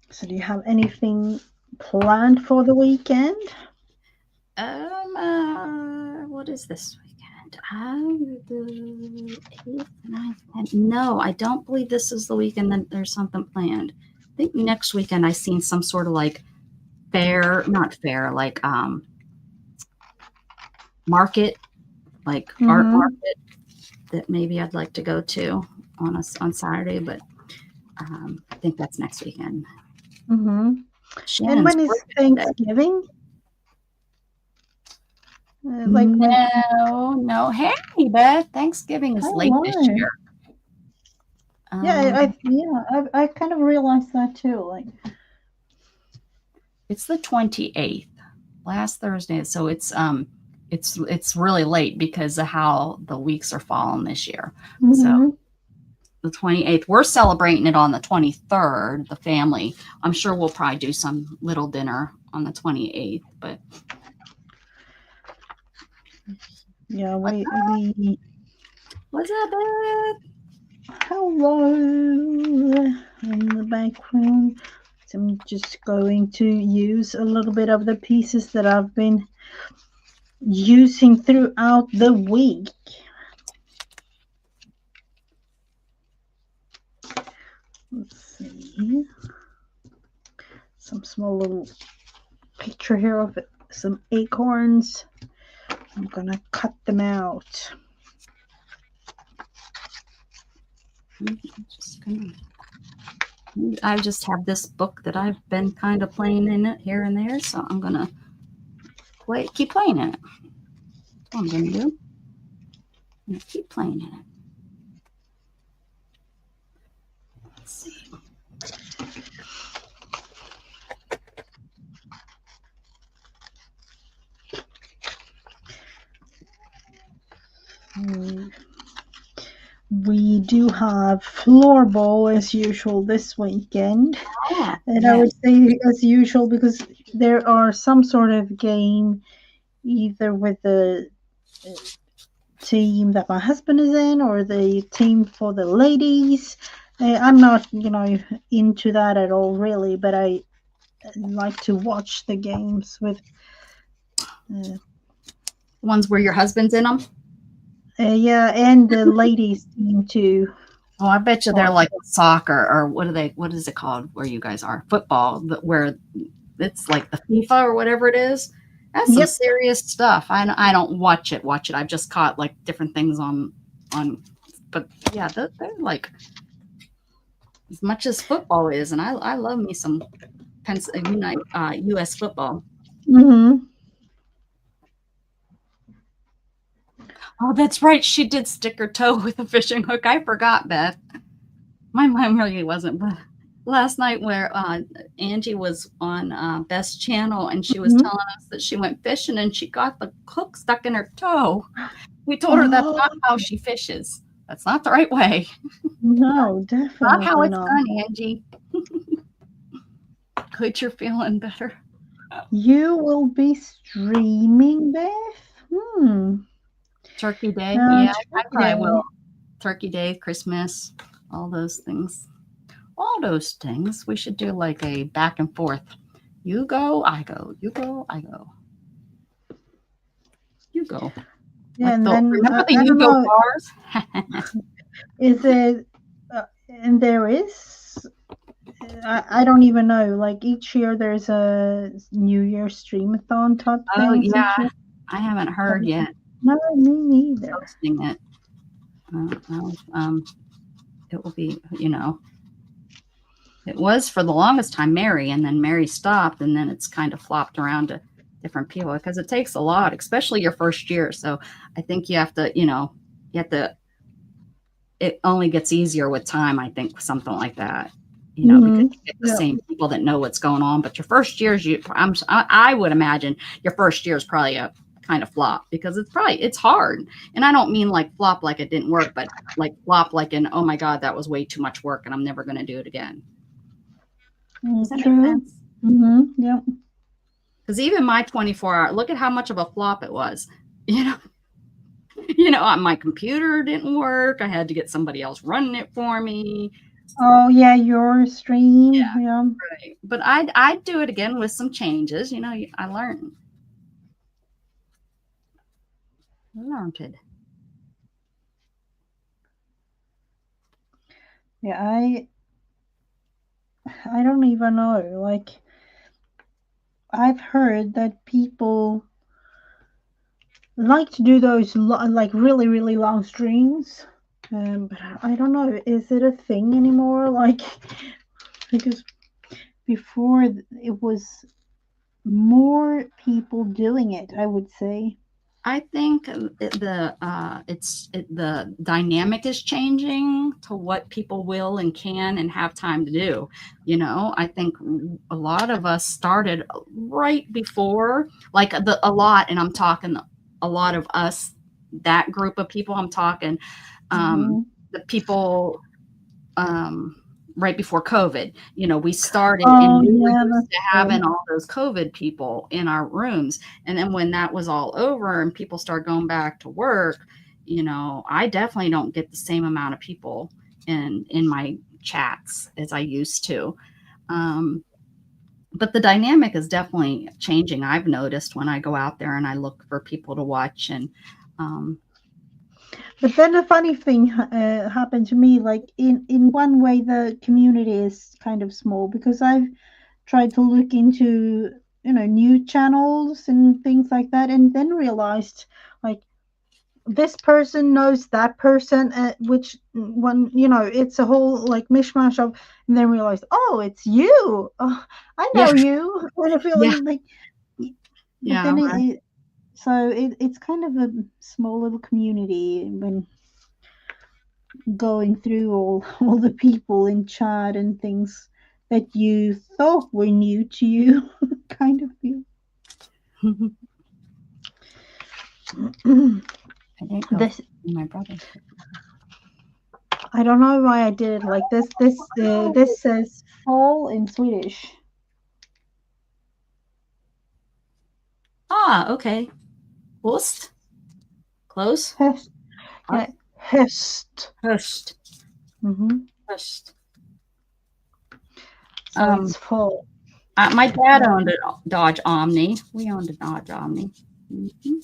So do you have anything planned for the weekend? What is this weekend? The 8th, 9th, 10th. No, I don't believe this is the weekend that there's something planned. I think next weekend I seen some sort of market, art market that maybe I'd like to go to on Saturday, but I think that's next weekend. Mm-hmm. And Shannon's when is birthday today. Thanksgiving? Like when? No. Hey, Beth. Thanksgiving is Oh, late this wow. year. Yeah, Um, I kind of realized that too. Like, it's the 28th, last Thursday. So it's really late because of how the weeks are falling this year. So mhm. the 28th. We're celebrating it on the 23rd, the family. I'm sure we'll probably do some little dinner on the 28th, but Yeah, what's we what's up, Beth? hello in the background. So I'm just going to use a little bit of the pieces that I've been using throughout the week. Let's see. Some small little picture here of some acorns. I'm gonna cut them out. I just have this book that I've been kind of playing in it here and there, so I'm gonna keep playing in it. That's what I'm gonna do. I'm gonna keep playing in it. Let's see. We do have floorball as usual this weekend. Oh, And I yeah. would say as usual because there are some sort of game either with the team that my husband is in or the team for the ladies. I'm not, into that at all really, but I like to watch the games with. Uh, Ones where your husband's in them. yeah, and the ladies team too. Oh, I bet you they're Or like soccer or what is it called where you guys are? Football, where it's like the FIFA or whatever it is. That's some yep. serious stuff. I don't watch it. I've just caught like different things on, but yeah, they're like as much as football is, and I love me some U.S. football. Hmm. Oh, that's right. She did stick her toe with a fishing hook. I forgot, Beth. My mind really wasn't, but last night where Angie was on Best Channel and she was Hmm. telling us that she went fishing and she got the hook stuck in her toe. We told her that's Oh not how she fishes. That's not the right way. no, Not how definitely it's not. done, Angie. Good, you're feeling better. You will be streaming, Beth? Turkey Day. Yeah, I Turkey probably will. Day. Turkey Day, Christmas, all those things. All those things. We should do like a back and forth. You go, I go. You go, I go. You go. Yeah, Like and the then remember the I you don't go know. bars? Is it? And there is. I don't even know. Like each year, there's a New Year streamathon type Oh things yeah, each year. I haven't heard yet. No, me neither. Posting it. Well, it will be. It was for the longest time Mary, and then Mary stopped, and then it's kind of flopped around to different people because it takes a lot, especially your first year. So I think you have to, you have to. It only gets easier with time. I think something like that. Because Hmm. you get the Yeah. same people that know what's going on. But your first years, I would imagine your first year is probably a kind of flop because it's hard. And I don't mean like flop like it didn't work, but like flop like in oh my god that was way too much work and I'm never going to do it again. Does that make True. sense? Yeah. Because even my 24-hour, look at how much of a flop it was. You know, my computer didn't work. I had to get somebody else running it for me. Oh yeah, your stream. Yeah, Yeah. right. But I'd do it again with some changes. I learned it. Yeah. I don't even know. Like I've heard that people like to do those like really really long streams. But I don't know. Is it a thing anymore? Like because before it was more people doing it, I would say. I think the dynamic is changing to what people will and can and have time to do. I think a lot of us started right before, like a lot, and I'm talking a lot of us, that group of people. I'm talking Hmm. the people um, right before COVID. We started and Oh we were yeah, used that's to true. having all those COVID people in our rooms. And then when that was all over and people started going back to work, I definitely don't get the same amount of people in my chats as I used to. Um, but the dynamic is definitely changing. I've noticed when I go out there and I look for people to watch and um, But then a funny thing happened to me. Like in one way, the community is kind of small because I've tried to look into new channels and things like that, and then realized like this person knows that person, which one it's a whole like mishmash of, and then realized, oh, it's you. Oh, I yeah, know you. Kind of yeah, feeling like, but yeah, then right. it's kind of a small little community when going through all the people in chat and things that you thought were new to you. Kind of feel. I didn't go This, see my brother. I don't know why I did it like this. This says fall in Swedish. Ah, okay. Ost? Close? Höst. Up? Yeah, höst. Hushed. Hmm. Hushed. So Um, it's fall. my dad owned Um, a Dodge Omni. We owned a Dodge Omni. Mhm.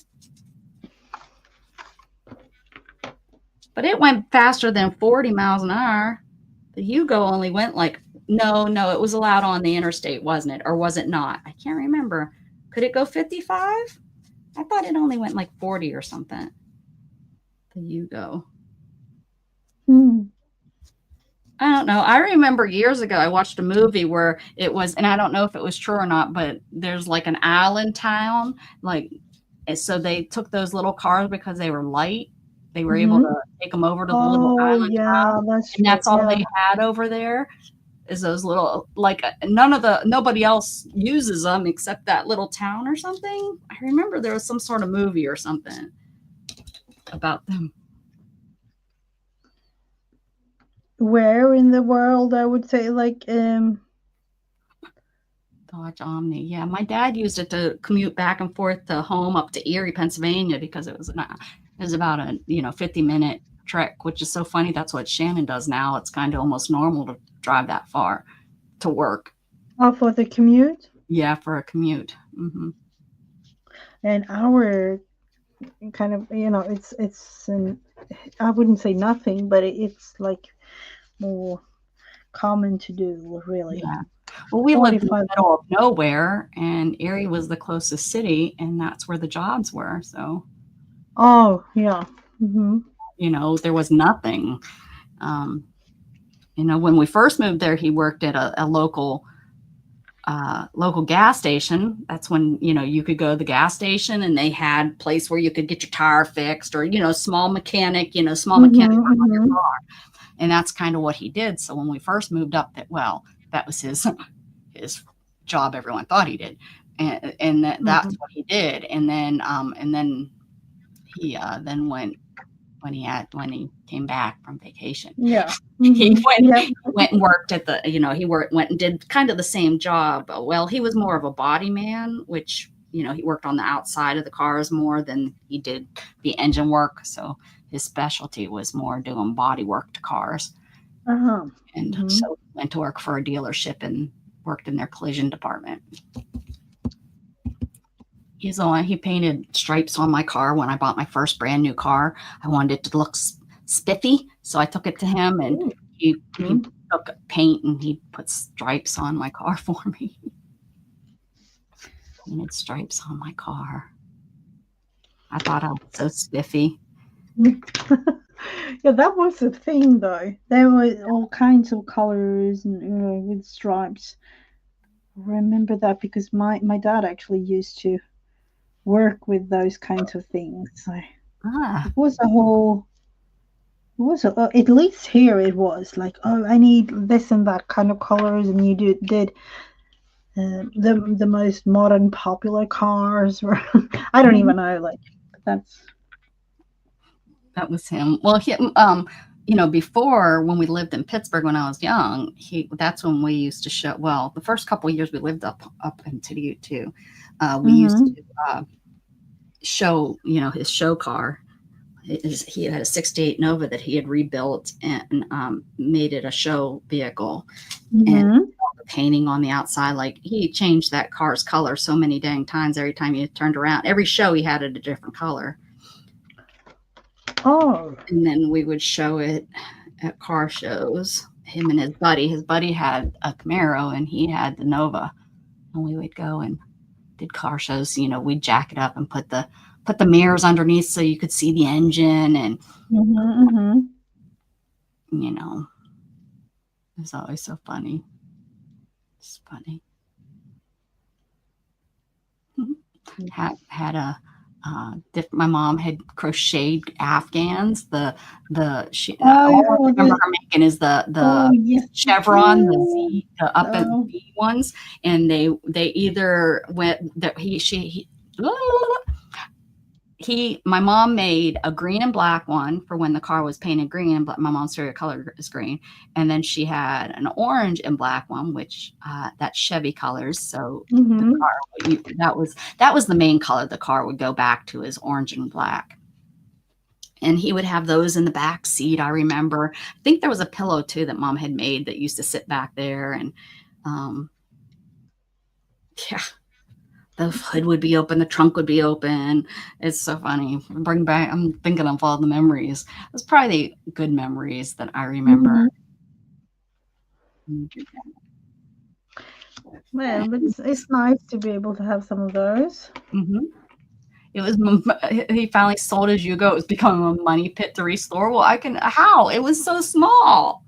But it went faster than 40 miles an hour. The Hugo only went like, no, no, it was allowed on the interstate, wasn't it? Or was it not? I can't remember. Could it go 55? I thought it only went like 40 or something. The Hugo. hmm. I don't know. I remember years ago I watched a movie where it was, and I don't know if it was true or not, but there's like an island town, like, and so they took those little cars because they were light. They were able Hmm. to take them over to the little Oh island yeah, town, that's and true. that's all Yeah. they had over there is those little, like, nobody else uses them except that little town or something. I remember there was some sort of movie or something about them. Where in the world I would say like Dodge Omni. Yeah, my dad used it to commute back and forth to home up to Erie, Pennsylvania, because it was about a 50-minute trek, which is so funny. That's what Shannon does now. It's kind of almost normal to drive that far to work. oh, for the commute. Yeah, for a commute. And our kind of it's I wouldn't say nothing, but it's like more common to do really. Yeah. Well, we lived in the 45. middle of nowhere, and Erie was the closest city, and that's where the jobs were. So, Oh yeah. Hmm. there was nothing. Um, when we first moved there, he worked at a local gas station. That's when you could go to the gas station, and they had place where you could get your tire fixed, or small mechanic Hmm. work on your Hmm. car. And that's kind of what he did. So when we first moved up, that was his job. Everyone thought he did, and that's Hmm. what he did. And then he then went when he came back from vacation. Yeah. He Hmm. went Yeah. he went and worked at the went and did kind of the same job. Well, he was more of a body man, which, he worked on the outside of the cars more than he did the engine work. So his specialty was more doing body work to cars. Uh-huh. And Hmm. so went to work for a dealership and worked in their collision department. He painted stripes on my car when I bought my first brand new car. I wanted it to look spiffy, so I took it to him, and he took paint and he put stripes on my car for me. Painted stripes on my car. I thought I was so spiffy. Yeah, that was the thing though. There were all kinds of colors and with stripes. remember that because my dad actually used to work with those kinds of things. So Ah, it was a whole. It was at least here it was like, oh, I need this and that kind of colors, and you did the most modern popular cars. Or I don't mhm. even know, like that's. That was him. Well, before when we lived in Pittsburgh when I was young, that's when we used to show. Well, the first couple of years we lived up into the U2, we used Mm-hmm. to show, his show car. He had a '68 Nova that he had rebuilt and made it a show vehicle, and Mm-hmm. all the painting on the outside. Like he changed that car's color so many dang times. Every time you turned around, every show he had it a different color, Oh. and then we would show it at car shows. Him and his buddy. His buddy had a Camaro and he had the Nova, and we would go and did car shows. We'd jack it up and put the mirrors underneath so you could see the engine, and Mm-hmm. Mm-hmm. you know, it was always so funny. It's funny. Had a my mom had crocheted Afghans. Oh, All I yeah, remember her making is oh the yes, you chevron, the do. Z, the up and Oh. V ones, and they either went that my mom made a green and black one for when the car was painted green, but my mom's favorite color is green. And then she had an orange and black one, which that's Chevy colors. So the Mm-hmm. car, that was the main color the car would go back to, is orange and black. And he would have those in the back seat. I remember. I think there was a pillow too that mom had made that used to sit back there. And um, yeah, the hood would be open, the trunk would be open. It's so funny. I'm thinking of all the memories. It's probably good memories that I remember. Mm-hmm. Mhm. Well, but it's nice to be able to have some of those. It was he finally sold his Yugo. It was becoming a money pit to restore. Well, how? It was so small.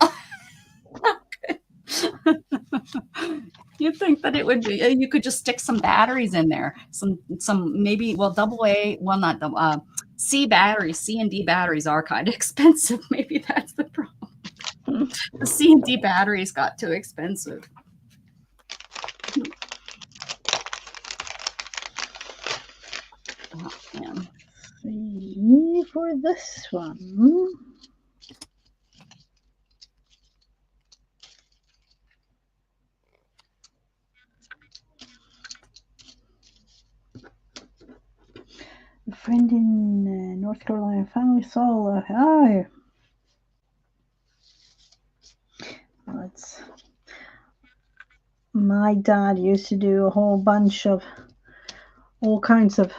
You'd think that it would be, you could just stick some batteries in there, some maybe, well, double A, well, not double, C batteries. C and D batteries are kind of expensive. Maybe that's the problem. The C and D batteries got too expensive. Oh, man. See for this one. A friend in North Carolina finally saw. Oh, it's my dad used to do a whole bunch of all kinds of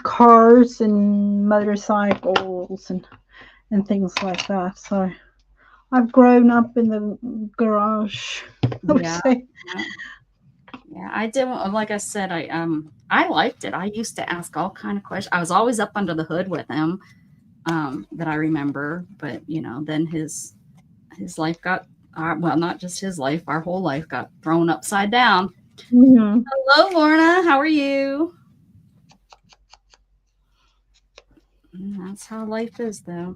cars and motorcycles and things like that. So I've grown up in the garage, I would Yeah. say. Yeah. Yeah, I did. Like I said, I liked it. I used to ask all kind of questions. I was always up under the hood with him, that I remember. But then his life got, well, not just his life, our whole life got thrown upside down. Mm-hmm. Hello, Lorna. How are you? That's how life is, though.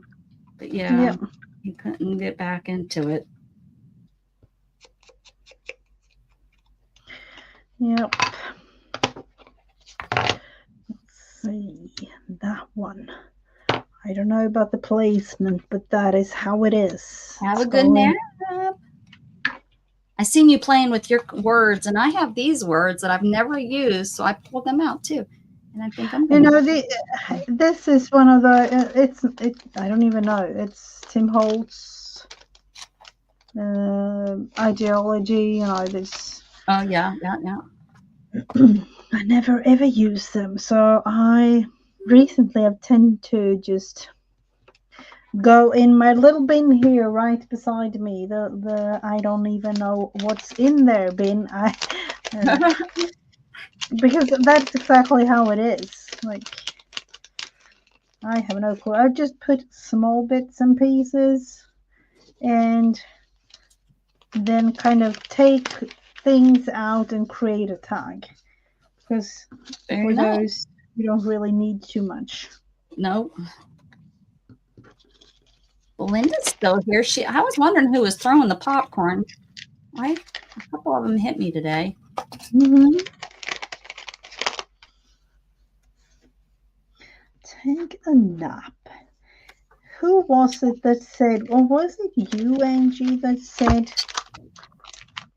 But yeah, Yep. you couldn't get back into it. Yep. Let's see that one. I don't know about the placement, but that is how it is. Have It's a good going. nap. I seen you playing with your words, and I have these words that I've never used, so I pulled them out too. And I think I'm You gonna. know, this is one of the. I don't even know. It's Tim Holtz ideology. You know this. Oh yeah, yeah, yeah. I never ever use them, so I recently have tend to just go in my little bin here right beside me. The I don't even know what's in there bin. Uh, because that's exactly how it is. Like I have no clue. I just put small bits and pieces, and then kind of take things out and create a tag. Because Very for nice. those, you don't really need too much. No. Belinda's still here. I was wondering who was throwing the popcorn. A couple of them hit me today. Mm-hmm. Take a nap. Who was it that said, or was it you, Angie, that said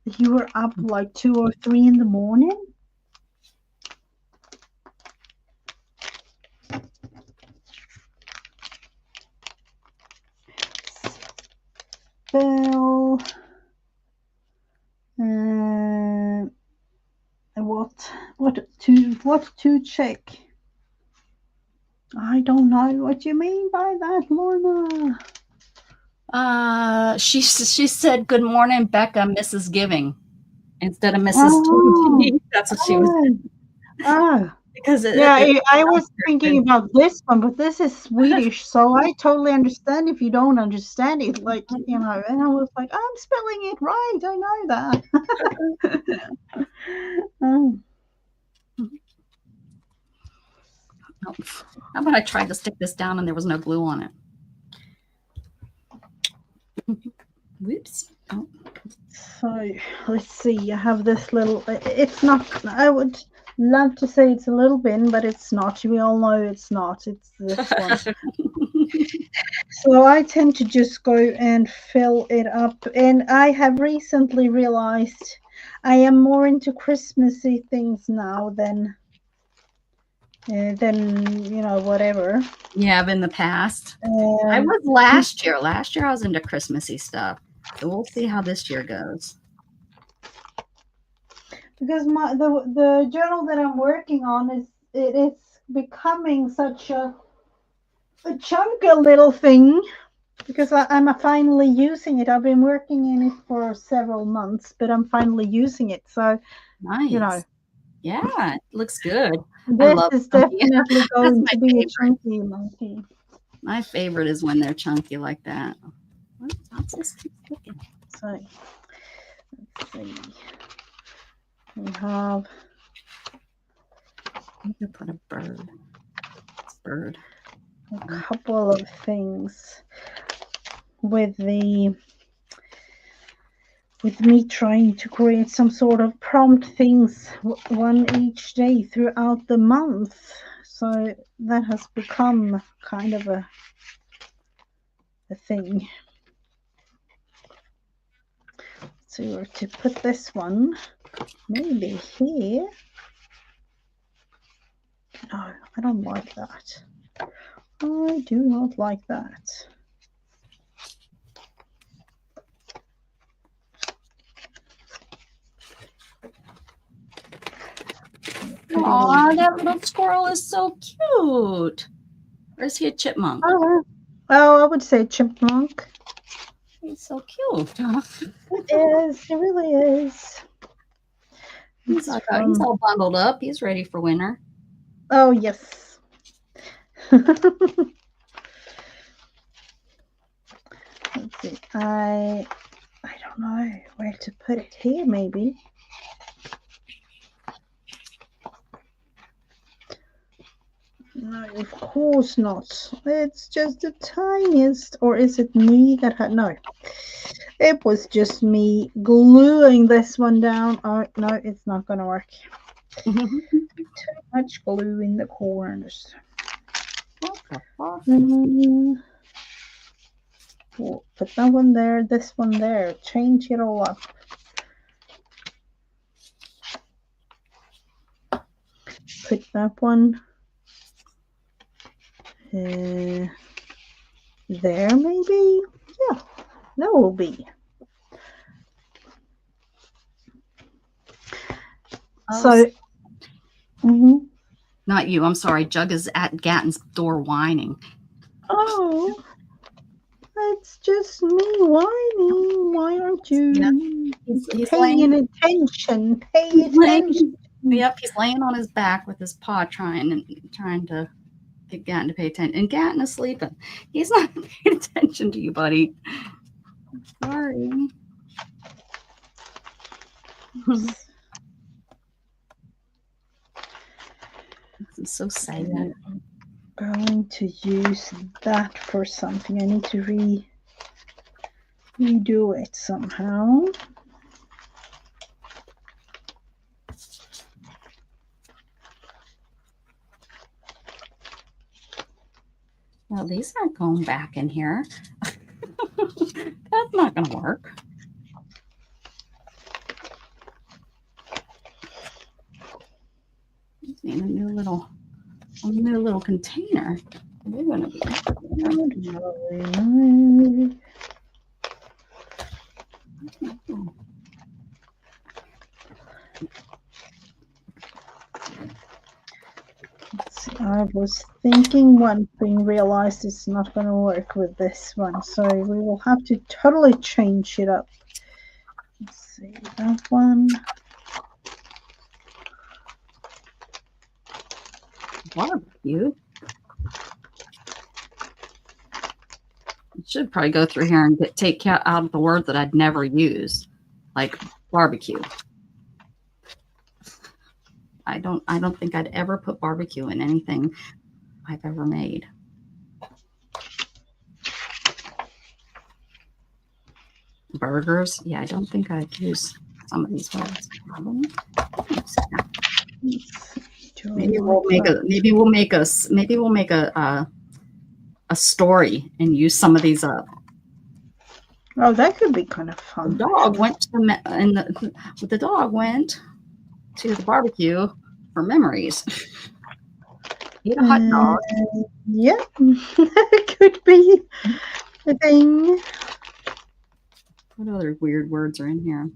that you were up like 2 or 3 in the morning? Spell. What to check? I don't know what you mean by that, Lorna. She said, "Good morning, Becca, Mrs. Giving," instead of Mrs. Oh, TG. That's what she was because yeah, I was thinking about this one, but this is Swedish, so I totally understand if you don't understand it. Like, and I was like, I'm spelling it right. I know that. Oh. How about I tried to stick this down and there was no glue on it? Whoops. Oh. So let's see. I have this little. It's not. I would love to say it's a little bin, but it's not. We all know it's not. It's this one. So I tend to just go and fill it up. And I have recently realized I am more into Christmassy things now than whatever. Yeah, in the past. I was last year. Last year I was into Christmassy stuff. So we'll see how this year goes. Because the journal that I'm working on it's becoming such a chunky little thing. Because I'm finally using it. I've been working in it for several months, but I'm finally using it. So, nice. Yeah, it looks good. This is definitely going to be a chunky monkey. My favorite is when they're chunky like that. What's this? So, let's see. We have. You could put a bird. Bird. A couple of things with me trying to create some sort of prompt things, one each day throughout the month. So that has become kind of a thing. So we were to put this one maybe here. No, I don't like that. I do not like that. Aw, that little squirrel is so cute. Or is he a chipmunk? Oh, I would say chipmunk. He's so cute. It is. It really is. He's all bundled up. He's ready for winter. Oh, yes. Let's see. I don't know where to put it. Here, maybe. No, of course not. It's just the tiniest. Or is it me that had... No. It was just me gluing this one down. Oh, no, it's not going to work. Too much glue in the corners. We'll put that one there, this one there. Change it all up. Put that one there, maybe. Yeah, that will be. So, Not you. I'm sorry. Jug is at Gatton's door whining. Oh, it's just me whining. Why aren't you he's paying attention? Pay attention. Yep, he's laying on his back with his paw trying to get Gatton to pay attention. And Gatton is sleeping. He's not paying attention to you, buddy. Sorry. This is so sad. I'm going to use that for something. I need to redo it somehow. Well, these aren't going back in here. That's not going to work. Need a new little container. They're going to be. I was thinking one thing, realized it's not going to work with this one, so we will have to totally change it up. Let's see, that one. Barbecue. I should probably go through here and take out of the word that I'd never use, like barbecue. I don't think I'd ever put barbecue in anything I've ever made. Burgers, yeah, I don't think I'd use some of these words. Maybe we'll make a story and use some of these up. Oh, that could be kind of fun. The dog went to the barbecue for memories. Eat a hot dog. Yeah, it could be a thing. What other weird words are in here?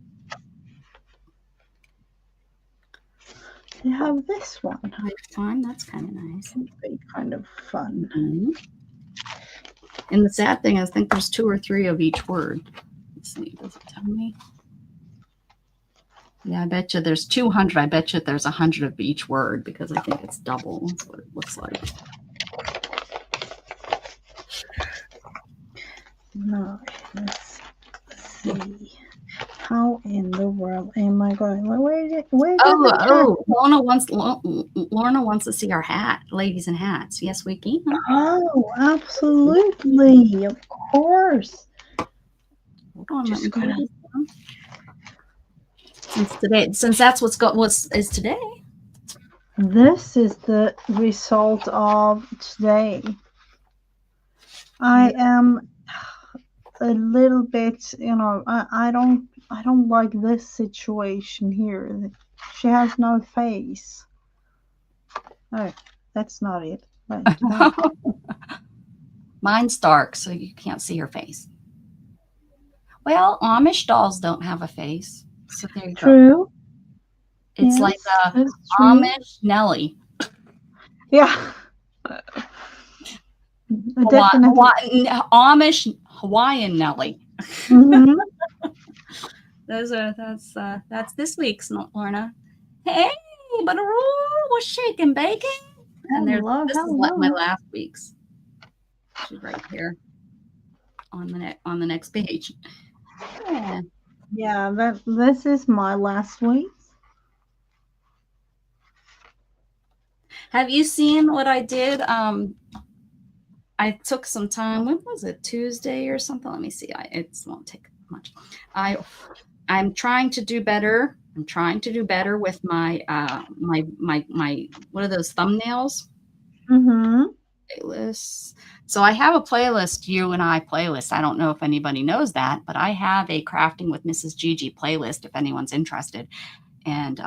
You have this one. Lifetime, that's kind of nice. It'd be kind of fun. Mm-hmm. And the sad thing is, I think there's 2 or 3 of each word. Let's see, does it tell me? Yeah, I bet you there's 200. I bet you there's 100 of each word because I think it's double. That's what it looks like. No, let's see. How in the world am I going? Where Lorna wants to see our hat, ladies in hats. Yes, we can. Oh, absolutely, of course. Hold on, since that's is today. This is the result of today. I am a little bit, I don't like this situation here. She has no face. Oh, that's not it. Mine's dark, so you can't see her face. Well, Amish dolls don't have a face. So there you True. Go. It's like Amish Nelly. Yeah. Amish Hawaiian Nelly. Mm-hmm. That's this week's, Lorna. Hey, but we're shaking bacon. And this is my last week's. She's right here on the next page. Yeah, this is my last week. Have you seen what I did? I took some time. When was it? Tuesday or something? Let me see. It won't take much. I'm trying to do better. I'm trying to do better with my my what are those thumbnails? Mm-hmm. Playlists. So I have a playlist, You and I playlist. I don't know if anybody knows that, but I have a Crafting with Mrs. Gigi playlist if anyone's interested. And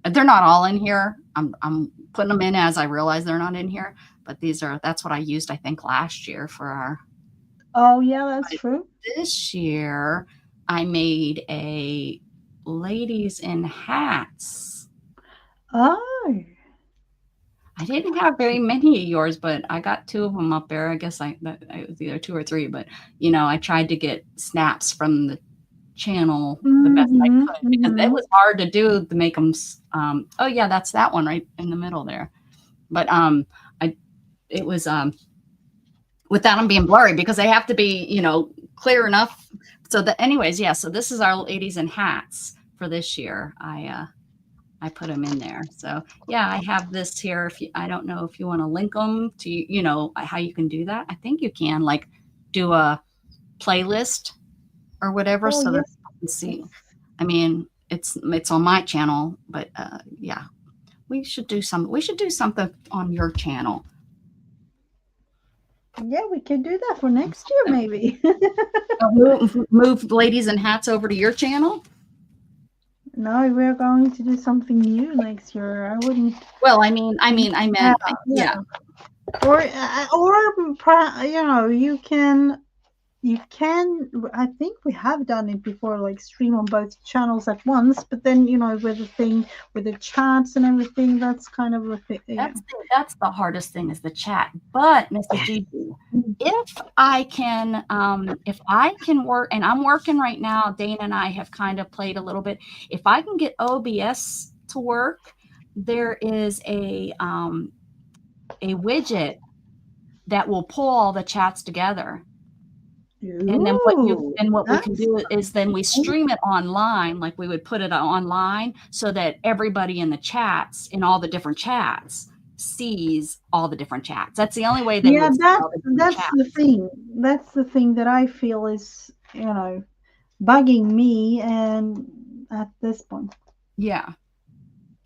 they're not all in here. I'm putting them in as I realize they're not in here. But that's what I used, I think, last year for our. Oh yeah, that's true. This year I made a ladies in hats. Oh. I didn't have very many of yours, but I got 2 of them up there. I guess it was either 2 or 3, but I tried to get snaps from the channel the best I could because it was hard to do to make them. Oh yeah, that's that one right in the middle there. But it was without them being blurry because they have to be clear enough. So anyways, yeah. So this is our ladies in hats for this year. I put them in there. So yeah, I have this here. If you, I don't know if you want to link them to, you know, how you can do that. I think you can like do a playlist or whatever Oh so that yes, you can see. yes. I mean, it's on my channel, but yeah, we should do something on your channel. Yeah, we could do that for next year, maybe. Move ladies in hats over to your channel. No, we're going to do something new next year. I wouldn't. Well, I Yeah, meant, yeah. yeah. Or you know, you can. I think we have done it before, like stream on both channels at once. But then, you know, with the thing with the chats and everything, that's kind of a thing. Yeah. That's the hardest thing is the chat. But Mrs. Gigi, if I can work, and I'm working right now, Dana and I have kind of played a little bit. If I can get OBS to work, there is a widget that will pull all the chats together. And then Ooh, what we can that's do is then we stream it online, like we would put it online so that everybody in the chats, in all the different chats, sees all the different chats. That's the only way they yeah. would see all the different That's the chats. thing. That's the thing that I feel is, you know, bugging me, and at this point. Yeah.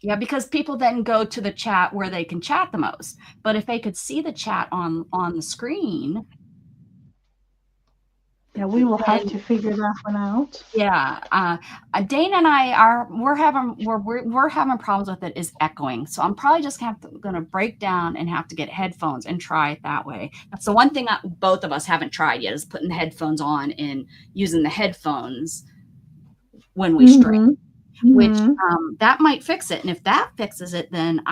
Yeah, because people then go to the chat where they can chat the most. But if they could see the chat on the screen, Yeah, we will have then to figure that one out. yeah, Dana and I are we're having problems with it is echoing. So I'm probably just going to break down and have to get headphones and try it that way. That's the one thing that both of us haven't tried yet is putting the headphones on and using the headphones when we stream. Mm-hmm. Which Mm-hmm. that might fix it. And if that fixes it, then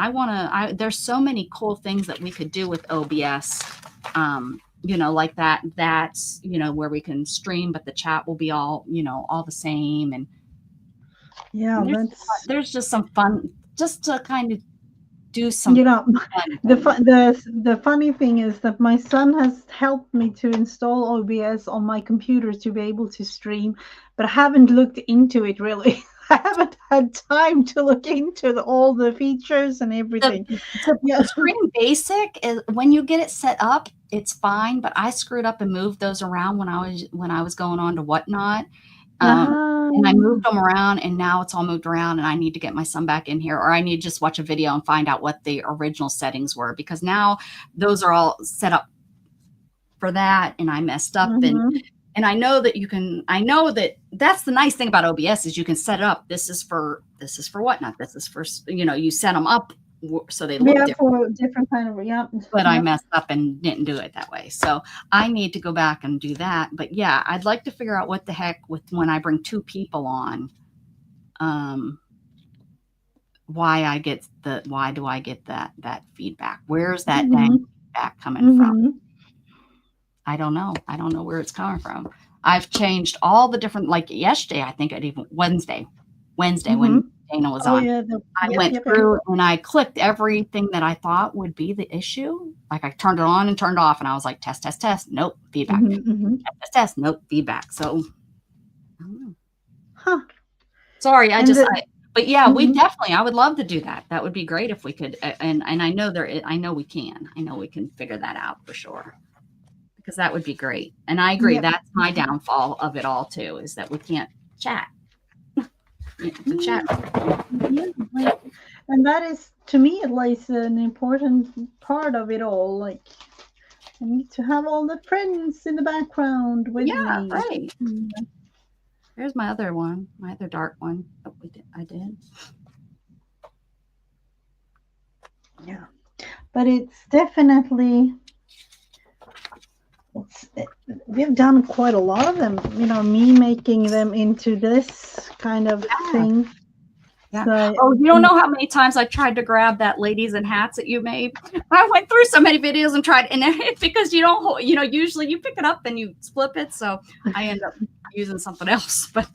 there's so many cool things that we could do with OBS. You know, like that's, you know, where we can stream, but the chat will be all, you know, all the same. And Yeah, there's just some fun, just to kind of do some you know, fun the funny thing is that my son has helped me to install OBS on my computer to be able to stream, but I haven't looked into it really. I haven't had time to look into all the features and everything. Yeah. Screen Basic is when you get it set up, it's fine. But I screwed up and moved those around when I was going on to Whatnot. And I moved them around, and now it's all moved around, and I need to get my son back in here, or I need to just watch a video and find out what the original settings were, because now those are all set up for that, and I messed up. And I know that I know that that's the nice thing about OBS is you can set it up. This is for Whatnot. This is for, you know, you set them up so they look different. For different kind of, yeah. But I messed up and didn't do it that way. So I need to go back and do that. But yeah, I'd like to figure out what the heck with when I bring two people on, why do I get that feedback? Where's that dang feedback coming from? I don't know. I don't know where it's coming from. I've changed all the different, like yesterday, I think Wednesday when Dana was on. Yeah, I went through and I clicked everything that I thought would be the issue. Like I turned it on and turned off, and I was like, test, test, test. Nope, feedback. Test, test. Nope, feedback. So, I don't know. Huh. Sorry, but yeah, we definitely. I would love to do that. That would be great if we could. And I know I know we can. I know we can figure that out for sure. Because that would be great. And I agree. Yep. That's my downfall of it all too, is that we can't chat. The chat. Yeah. And that is, to me, at least, an important part of it all. Like, I need to have all the friends in the background with me. Right. There's my other one, my other dark one. Oh, I did. Yeah. But it's definitely... we've done quite a lot of them, you know, me making them into this kind of thing. Yeah. So, you don't know how many times I tried to grab that ladies in hats that you made. I went through so many videos and tried, and because you don't, you know, usually you pick it up and you flip it. So I end up using something else, but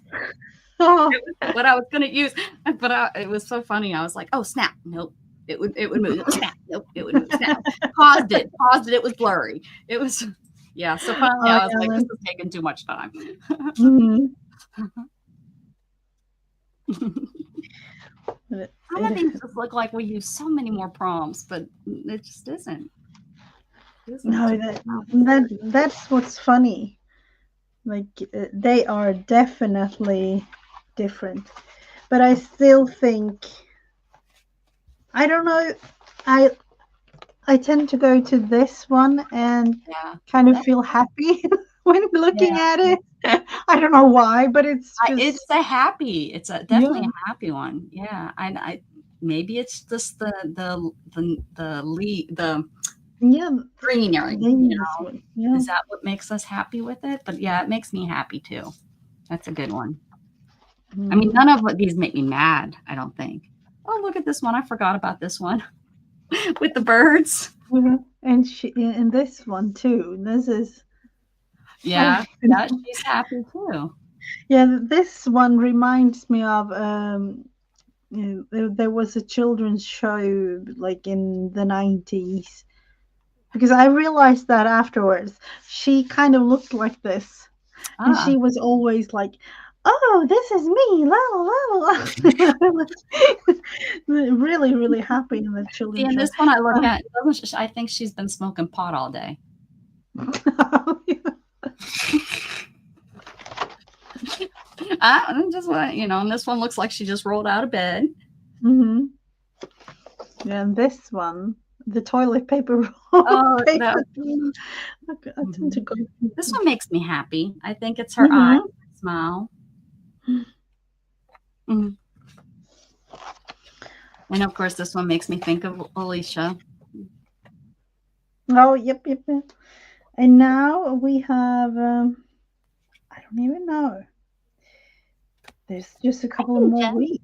what I was going to use, but it was so funny. I was like, oh, snap. Nope. It would move. Snap. Nope. It would move. Snap. Paused it. It was blurry. It was. Yeah, so finally I was like, this is taking too much time. But Some of these just look like we use so many more prompts, but it just isn't. It isn't. no, that's what's funny. Like they are definitely different, but I still think I don't know. I I tend to go to this one and Yeah. kind of That, feel happy when looking yeah. at it. I don't know why, but it's It's just a happy. It's a definitely yeah, a happy one. Yeah. I maybe it's just the yeah. green area. This one, yeah. Is that what makes us happy with it? But yeah, it makes me happy too. That's a good one. I mean, Mm. none of what these make me mad, I don't think. Oh, look at this one. I forgot about this one with the birds. Mhm. And and this one too. This is Yeah, oh, yeah, she's happy too. yeah. This one reminds me of there was a children's show like in the 90s because I realized that afterwards she kind of looked like this, and Ah, she was always like, "Oh, this is me, la la la," really, really happy in the see, children's and show. this one I look at, doesn't I think she's been smoking pot all day. Just and this one looks like she just rolled out of bed. Hmm. And this one, the toilet paper Oh, that. paper. I tend to Mhm. go. This one makes me happy. I think it's her eye Hmm. smile. Mhm. And of course, this one makes me think of Alicia. Oh, yep, yep, yep. And now we have, I don't even know. There's just a I couple of think more Jen. weeks.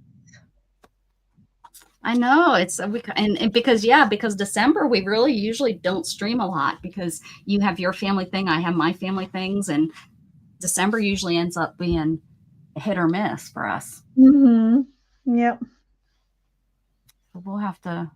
I know it's and because December we really usually don't stream a lot because you have your family thing, I have my family things, and December usually ends up being a hit or miss for us. Hmm. Yep. So we'll have to.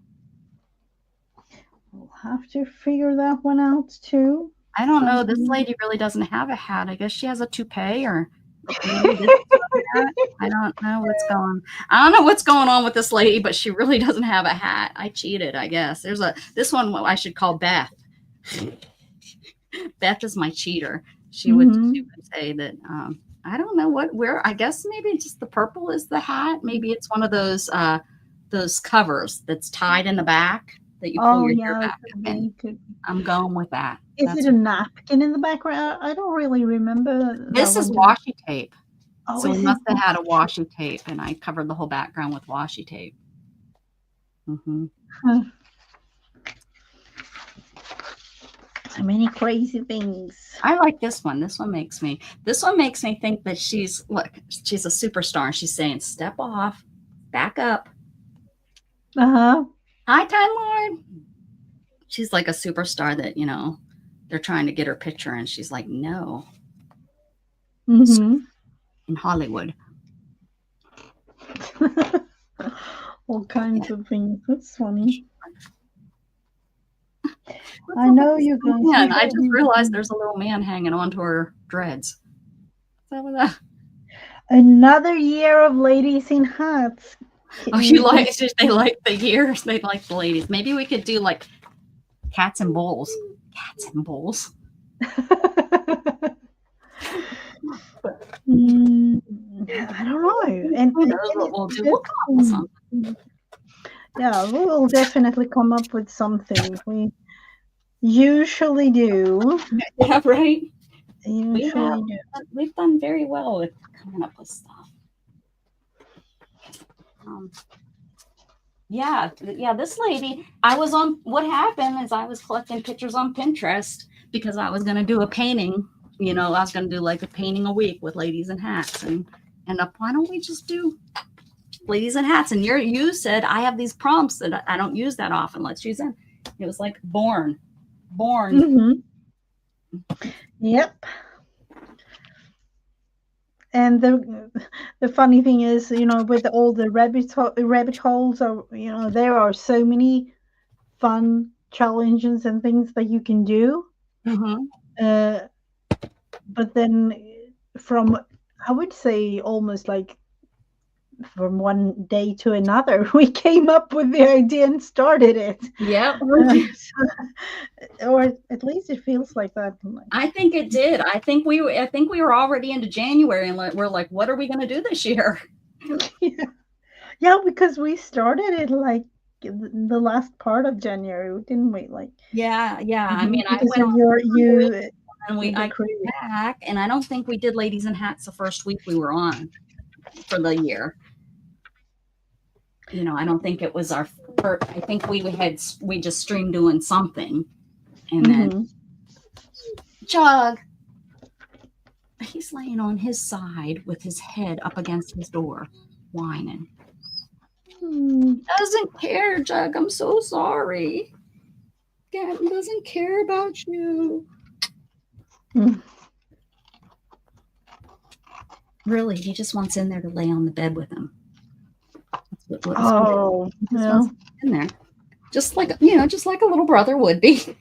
We'll have to figure that one out too. I don't know. This Something. lady really doesn't have a hat. I guess she has a toupee, or maybe this is her hat. I don't know what's going. I don't know what's going on with this lady, but she really doesn't have a hat. I cheated, I guess. There's this one I should call Beth. Beth is my cheater. She Hmm. would say that I don't know where I guess maybe just the purple is the hat. Maybe it's one of those covers that's tied in the back that you pull Oh, your hair yeah, back up could in. be. Could be. I'm going with that. Is it That's a what napkin in the background? I don't really remember that this is one. To be. washi tape. Oh, So we is it? must have had a washi tape and I covered the whole background with washi tape. Hmm. Huh. So many crazy things. I like this one. This one makes me think that she's a superstar and she's saying, step off, back up. Uh huh. Hi, Time Lord. She's like a superstar that, they're trying to get her picture and she's like, no, Hmm. in Hollywood. All kinds of things. That's funny. What's I up with know this you little guys. man? You I got just realized there's a little man hanging onto her dreads. What's up with that? another year of ladies in hats. Oh, you like they like the years. They like the ladies. Maybe we could do like cats and bulls. Cats and bulls. Mm, I don't know. Who knows And what it's we'll do? We'll just, come up with something. yeah, we will definitely come up with something. We usually do. Yeah, right. We have Usually do. we've done very well with coming up with stuff. Um, yeah. This lady. I was on. What happened is I was collecting pictures on Pinterest because I was going to do a painting. I was going to do like a painting a week with ladies in hats, and why don't we just do ladies in hats? And you said I have these prompts that I don't use that often. Let's use them. It was like born. Hmm. Yep. And the funny thing is, with all the rabbit holes, or there are so many fun challenges and things that you can do. Mm-hmm. Uh, but then from I would say almost like from one day to another. We came up with the idea and started it. Yep. Or at least it feels like that. I think it did. I think we were already into January and we're like, what are we going to do this year? Yeah. Yeah, because we started it like the last part of January, didn't we? Like, yeah. I mean, I because went of on you and I came back, and I don't think we did Ladies in Hats the first week we were on for the year. You know, I don't think it was our first. I think we just streamed doing something, and then Jug, he's laying on his side with his head up against his door, whining. Doesn't care, Jug. I'm so sorry. Gavin doesn't care about you. Really, he just wants in there to lay on the bed with him. That's what he just wants in there, just like a little brother would be.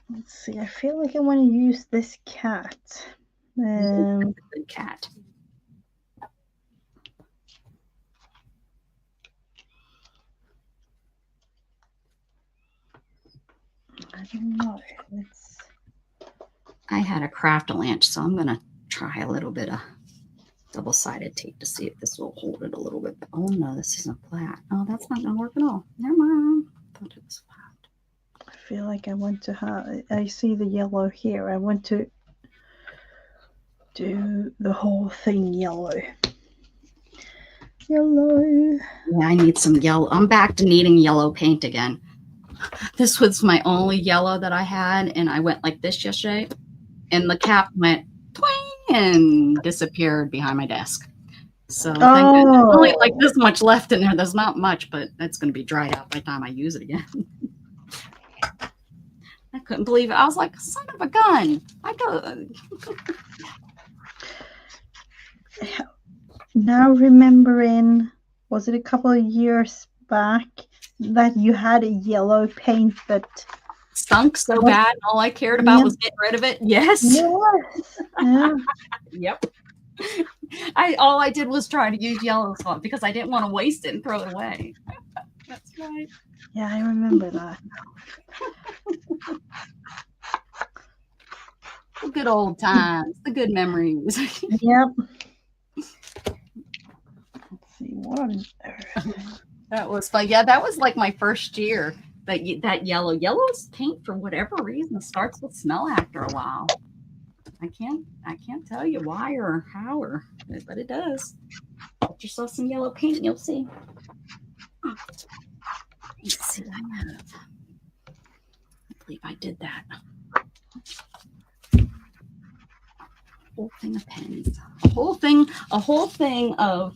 Let's see. I feel like I want to use this cat. Good cat. I don't know. I had a Craft-A-Lanch, so I'm gonna try a little bit of double-sided tape to see if this will hold it a little bit. Oh no, this isn't flat. Oh, that's not gonna work at all. Never mind. I thought it was flat. I feel like I want to have. I see the yellow here. I want to do the whole thing yellow. Yellow. Yeah, I need some yellow. I'm back to needing yellow paint again. This was my only yellow that I had, and I went like this yesterday, and the cap went twing and disappeared behind my desk. So thank goodness. There's only like this much left in there. There's not much, but that's going to be dried out by the time I use it again. I couldn't believe it. I was like, son of a gun. I go. Now remembering, was it a couple of years back that you had a yellow paint that stunk so bad, and all I cared about was getting rid of it? Yes. Yeah. Yep. All I did was try to use yellow salt because I didn't want to waste it and throw it away. That's right. Yeah, I remember that. The good old times, the good memories. Yep. Let's see what on earth. That was fun. Yeah, that was like my first year. That yellow's paint for whatever reason starts to smell after a while. I can't tell you why or how but it does. Get yourself some yellow paint and you'll see. Let's see what I have. I believe I did that. Whole thing of pens. A whole thing of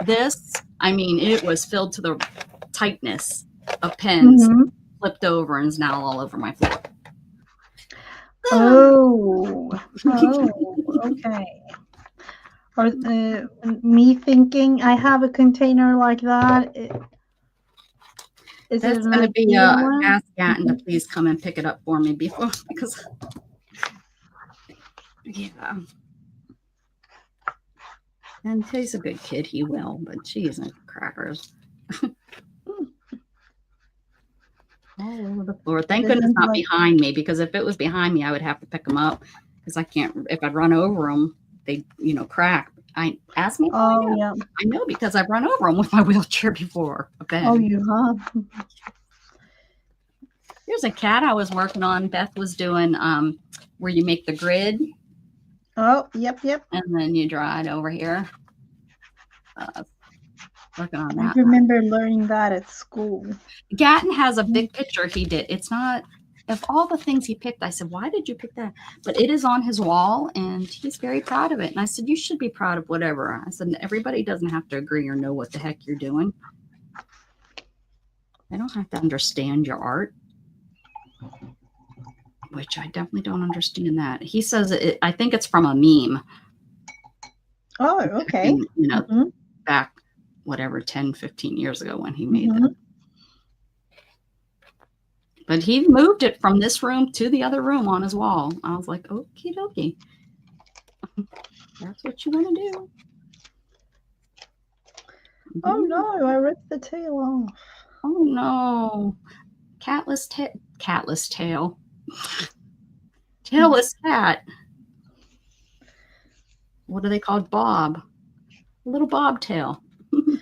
this. I mean, it was filled to the tightness of pens, flipped over, and is now all over my floor. Oh, okay. Or me thinking I have a container like that. Is That's going to be ask Gatton to please come and pick it up for me because yeah. And he's a good kid, he will, but she isn't crackers. All over the floor. Thank goodness not behind me, because if it was behind me, I would have to pick them up because I can't. If I'd run over them, they crack. Ask me. Oh yeah, I know because I've run over them with my wheelchair before. Oh, you have. There's a cat I was working on. Beth was doing where you make the grid. Oh, yep. And then you draw it over here. Working on that. I remember learning that at school. Gatton has a big picture he did. It's not, of all the things he picked, I said, why did you pick that? But it is on his wall, and he's very proud of it. And I said, you should be proud of whatever. I said, everybody doesn't have to agree or know what the heck you're doing. They don't have to understand your art. Which I definitely don't understand that. He says, I think it's from a meme. Oh, okay. Back, whatever, 10, 15 years ago when he made that. But he moved it from this room to the other room on his wall. I was like, okie dokie. That's what you want to do. Oh no, I ripped the tail off. Oh no. Catless tail. Tailless cat. What are they called? Bob. A little bobtail. We'll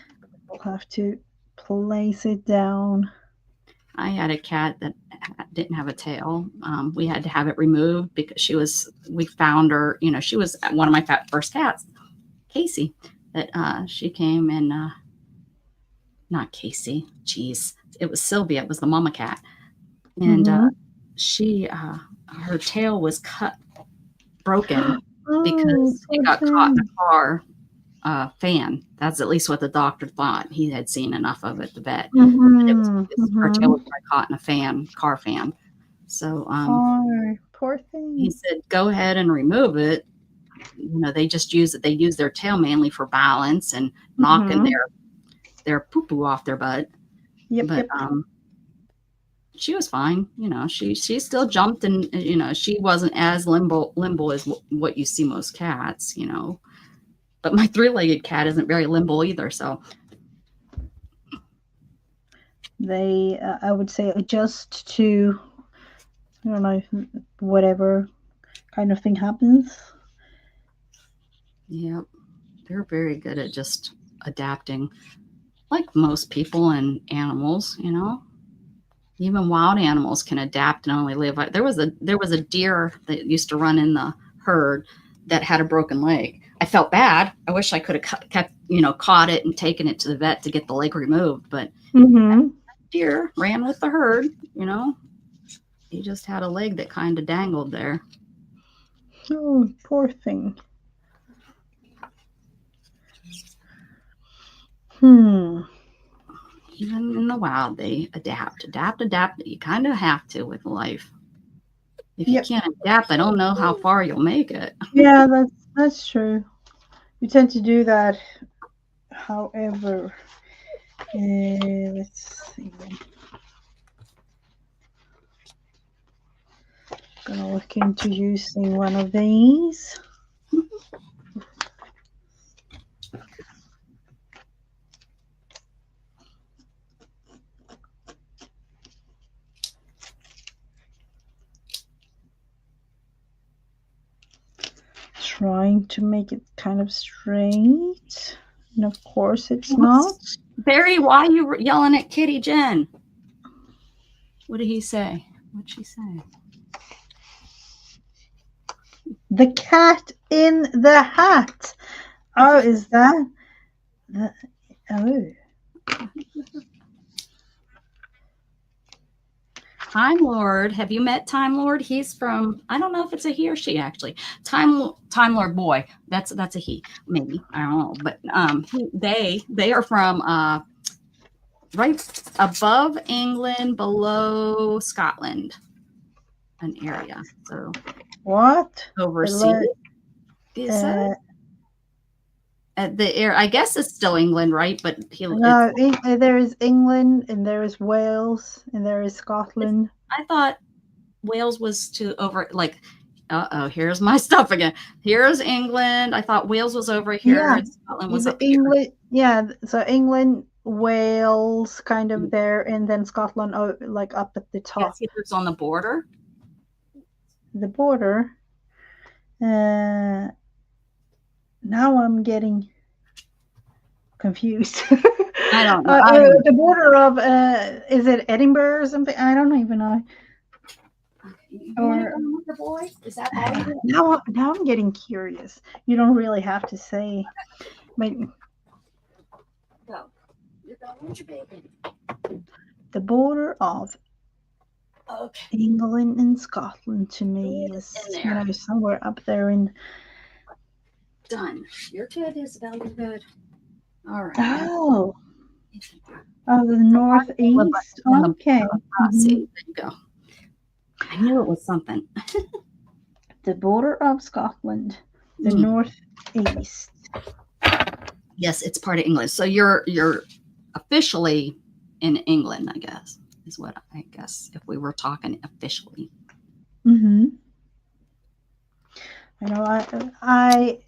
have to place it down. I had a cat that didn't have a tail. We had to have it removed because we found her, she was one of my first cats, Casey, that she came and, not Casey, geez, it was Sylvia, it was the mama cat. And her tail was broken because it got caught in a car fan. That's at least what the doctor thought. He had seen enough of it at the vet. Her tail was caught in a car fan. So poor thing. He said, go ahead and remove it. They just use it. They use their tail mainly for balance and knocking their poo-poo off their butt. But she was fine. She still jumped and, she wasn't as limbo as what you see most cats, But my 3-legged cat isn't very limbo either, so. They, I would say, adjust to, I don't know, whatever kind of thing happens. Yep. They're very good at just adapting, like most people and animals, Even wild animals can adapt and only live. There was a deer that used to run in the herd that had a broken leg. I felt bad. I wish I could have kept, caught it and taken it to the vet to get the leg removed. But deer ran with the herd, He just had a leg that kind of dangled there. Oh, poor thing. Even in the wild, they adapt. You kind of have to with life. If you can't adapt, I don't know how far you'll make it. Yeah, that's true. You tend to do that. However, let's see. Gonna look into using one of these. Trying to make it kind of straight, and of course it's not. Barry, why are you yelling at Kitty Jen? What did he say? What'd she say? The cat in the hat. Oh, is that the Time Lord. Have you met Time Lord? He's from, I don't know if it's a he or she actually. Time Lord boy. That's a he, maybe. I don't know. But they are from right above England, below Scotland, an area. So what? Overseas. Is that? At the air, I guess it's still England, right? But there is England, and there is Wales, and there is Scotland. I thought Wales was here's my stuff again. Here's England. I thought Wales was over here. Yeah, and Scotland was up England. here. Yeah, so England, Wales, kind of there, and then Scotland, like up at the top. Yes, it's on the border. The border. Now I'm getting confused. I don't know. The border of is it Edinburgh or something? I don't even know. Or boy? Is that now I'm getting curious. You don't really have to say. But go. You're going with your baby. The border of England and Scotland to me is somewhere up there in. Done. You're good, Isabel. You're good. All right. Oh, the northeast. Okay. See, there you go. I knew it was something. The border of Scotland, the northeast. Yes, it's part of England. So you're officially in England, I guess. is what I guess if we were talking officially. Mm-hmm. You know, I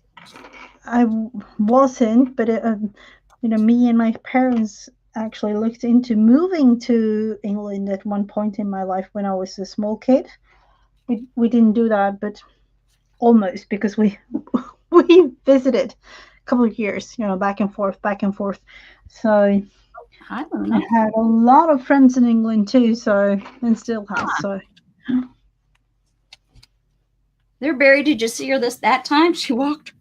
wasn't, but me and my parents actually looked into moving to England at one point in my life when I was a small kid. We didn't do that, but almost, because we we visited a couple of years, back and forth, back and forth. So I don't I know. had a lot of friends in England too, so, and still have. Huh. So They're buried. Did you see her that time? She walked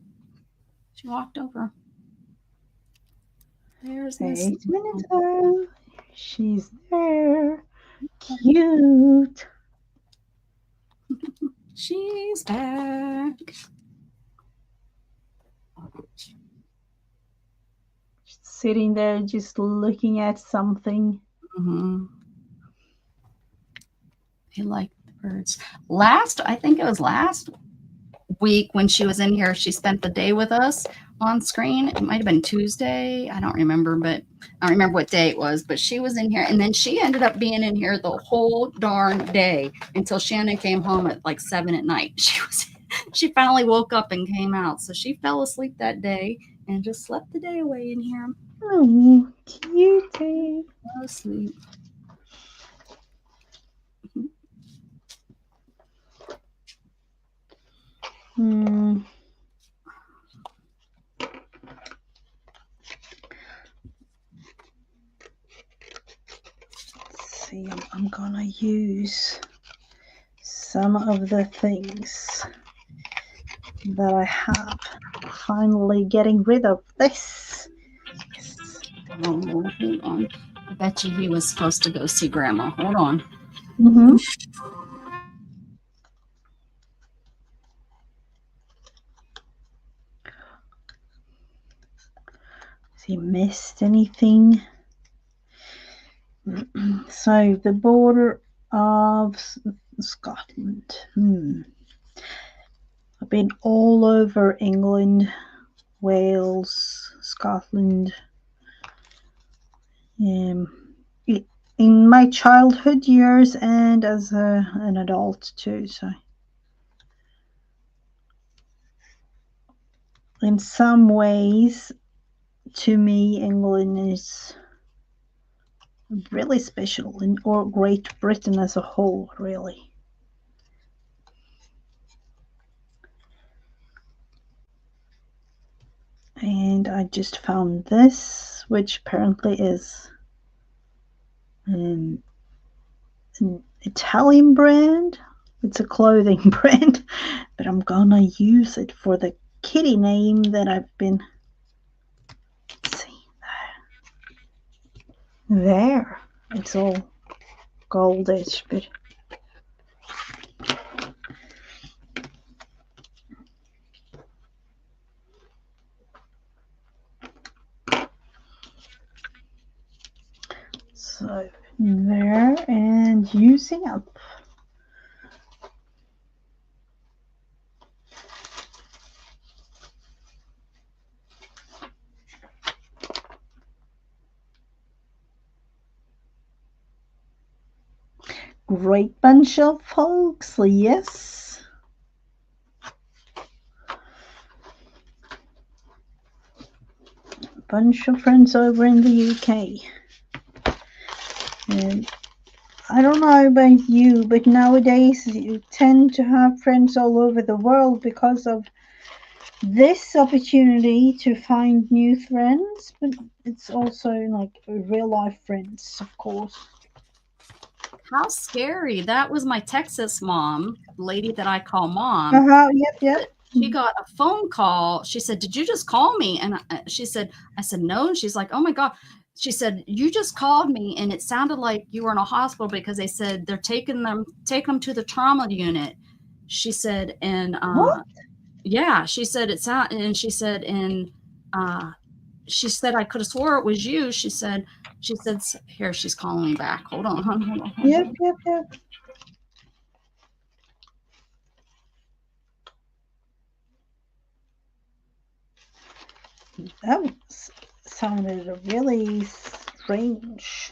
over. There's Miss. 8 minutes ago, she's there, cute. She's back. Sitting there just looking at something. Mm-hmm. They like the birds. I think it was last week when she was in here, she spent the day with us on screen. It might have been Tuesday. I don't remember, but I don't remember what day it was. But she was in here, and then she ended up being in here the whole darn day until Shannon came home at like 7 at night. She finally woke up and came out. So she fell asleep that day and just slept the day away in here. Oh, cutie. Fell asleep. Hmm. Let's see, I'm gonna use some of the things that I have. Finally getting rid of this. Yes. Oh, hold on. I bet you he was supposed to go see Grandma. Hold on. Mm-hmm. Has he missed anything? So the border of Scotland. I've been all over England, Wales, Scotland. Um, in my childhood years and as an adult too. So in some ways, to me, England is really special, or Great Britain as a whole, really. And I just found this, which apparently is an Italian brand. It's a clothing brand, but I'm gonna use it for the kitty name that I've been. Let's see, there. It's all goldish, but so there, and using up. Great bunch of folks, yes. Bunch of friends over in the UK. And I don't know about you, but nowadays you tend to have friends all over the world because of this opportunity to find new friends, but it's also like real life friends, of course. How scary. That was my Texas mom, the lady that I call mom. Uh-huh, yep. She got a phone call. She said, "Did you just call me?" And she said, I said, "No." And she's like, "Oh my God." She said, "You just called me and it sounded like you were in a hospital because they said they're taking them to the trauma unit." She said, and What? yeah, she said it's out. And uh, she said, "I could have swore it was you." She said, "Here, she's calling me back. Hold on, hold on, hold on." Yep. That sounded really strange.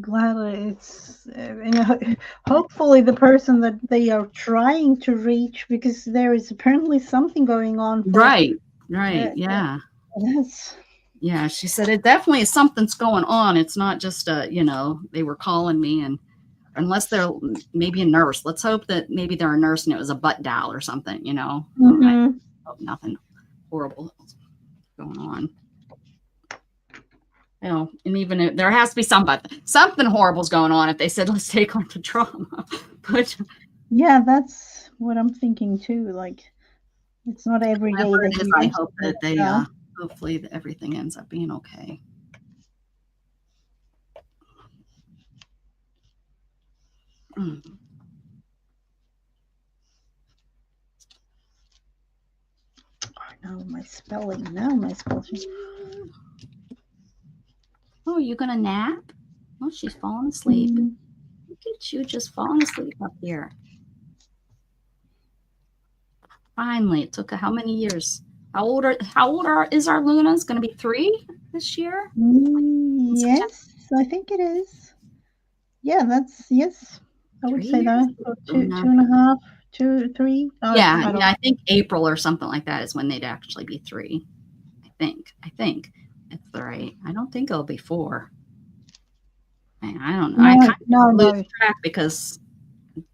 glad it's hopefully the person that they are trying to reach, because there is apparently something going on for Right. uh, Right. Yeah. that's Yeah. She said it definitely is something's going on. It's not just they were calling me and unless they're maybe a nurse. Let's hope that maybe they're a nurse and it was a butt dial or something. I hmm hope nothing horrible is going on. And even if there has to be something horrible's going on if they said let's take her to trauma. But yeah, that's what I'm thinking too. Like, it's not every day whatever that it is, you I use hope it. that they Yeah. hopefully that everything ends up being okay. Mm. Oh, my spelling now, my spelling. Oh, you gonna nap? Oh, she's falling asleep. Mm, Look at you just falling asleep up here. Finally, it took how many years? Is our Luna? Is going to be 3 this year? In September? yes, I think it is. Yeah, that's yes. I would 3 say years? that. Or Luna. two and a half, 2, 3. Yeah, I yeah. don't. I think April or something like that is when they'd actually be 3. I think it's the right. I don't think it'll be 4. I don't know. I No, kind no, of lose no. track because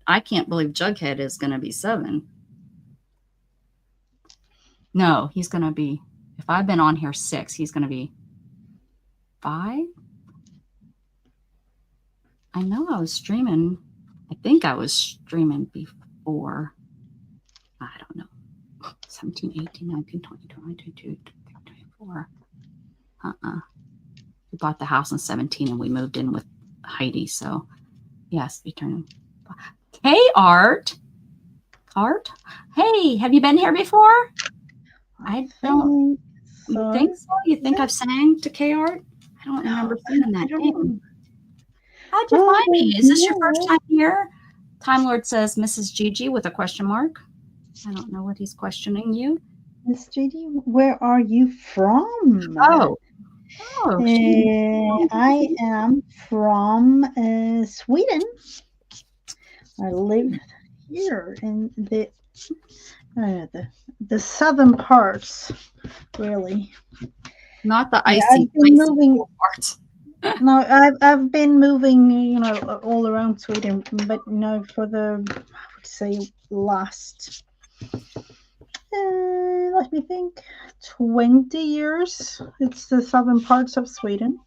I can't believe Jughead is going to be 7. No, he's going to be. If I've been on here 6, he's going to be 5. I know I was streaming. I think I was streaming before. I don't know. 17, 18, 19, 20, 21, 22, 23, 24. We bought the house in 17 and we moved in with Heidi. So, yes, we turning. Hey, Art. Art? Hey, have you been here before? I don't. Think You think so. so? You think Yeah. I've sang to K Art? I don't remember singing I that don't name. know. How'd you Oh, find me? Is this your first yeah. time here? Time Lord says Mrs. Gigi with a question mark. I don't know what he's questioning you. Miss Judy, where are you from? Oh, oh, she. I am from Sweden. I live here in the southern parts, really. Not the Yeah, icy, I've been icy moving. cool parts. No, I've been moving, all around Sweden, but for the, I would say, last, let me think, 20 years. It's the southern parts of Sweden.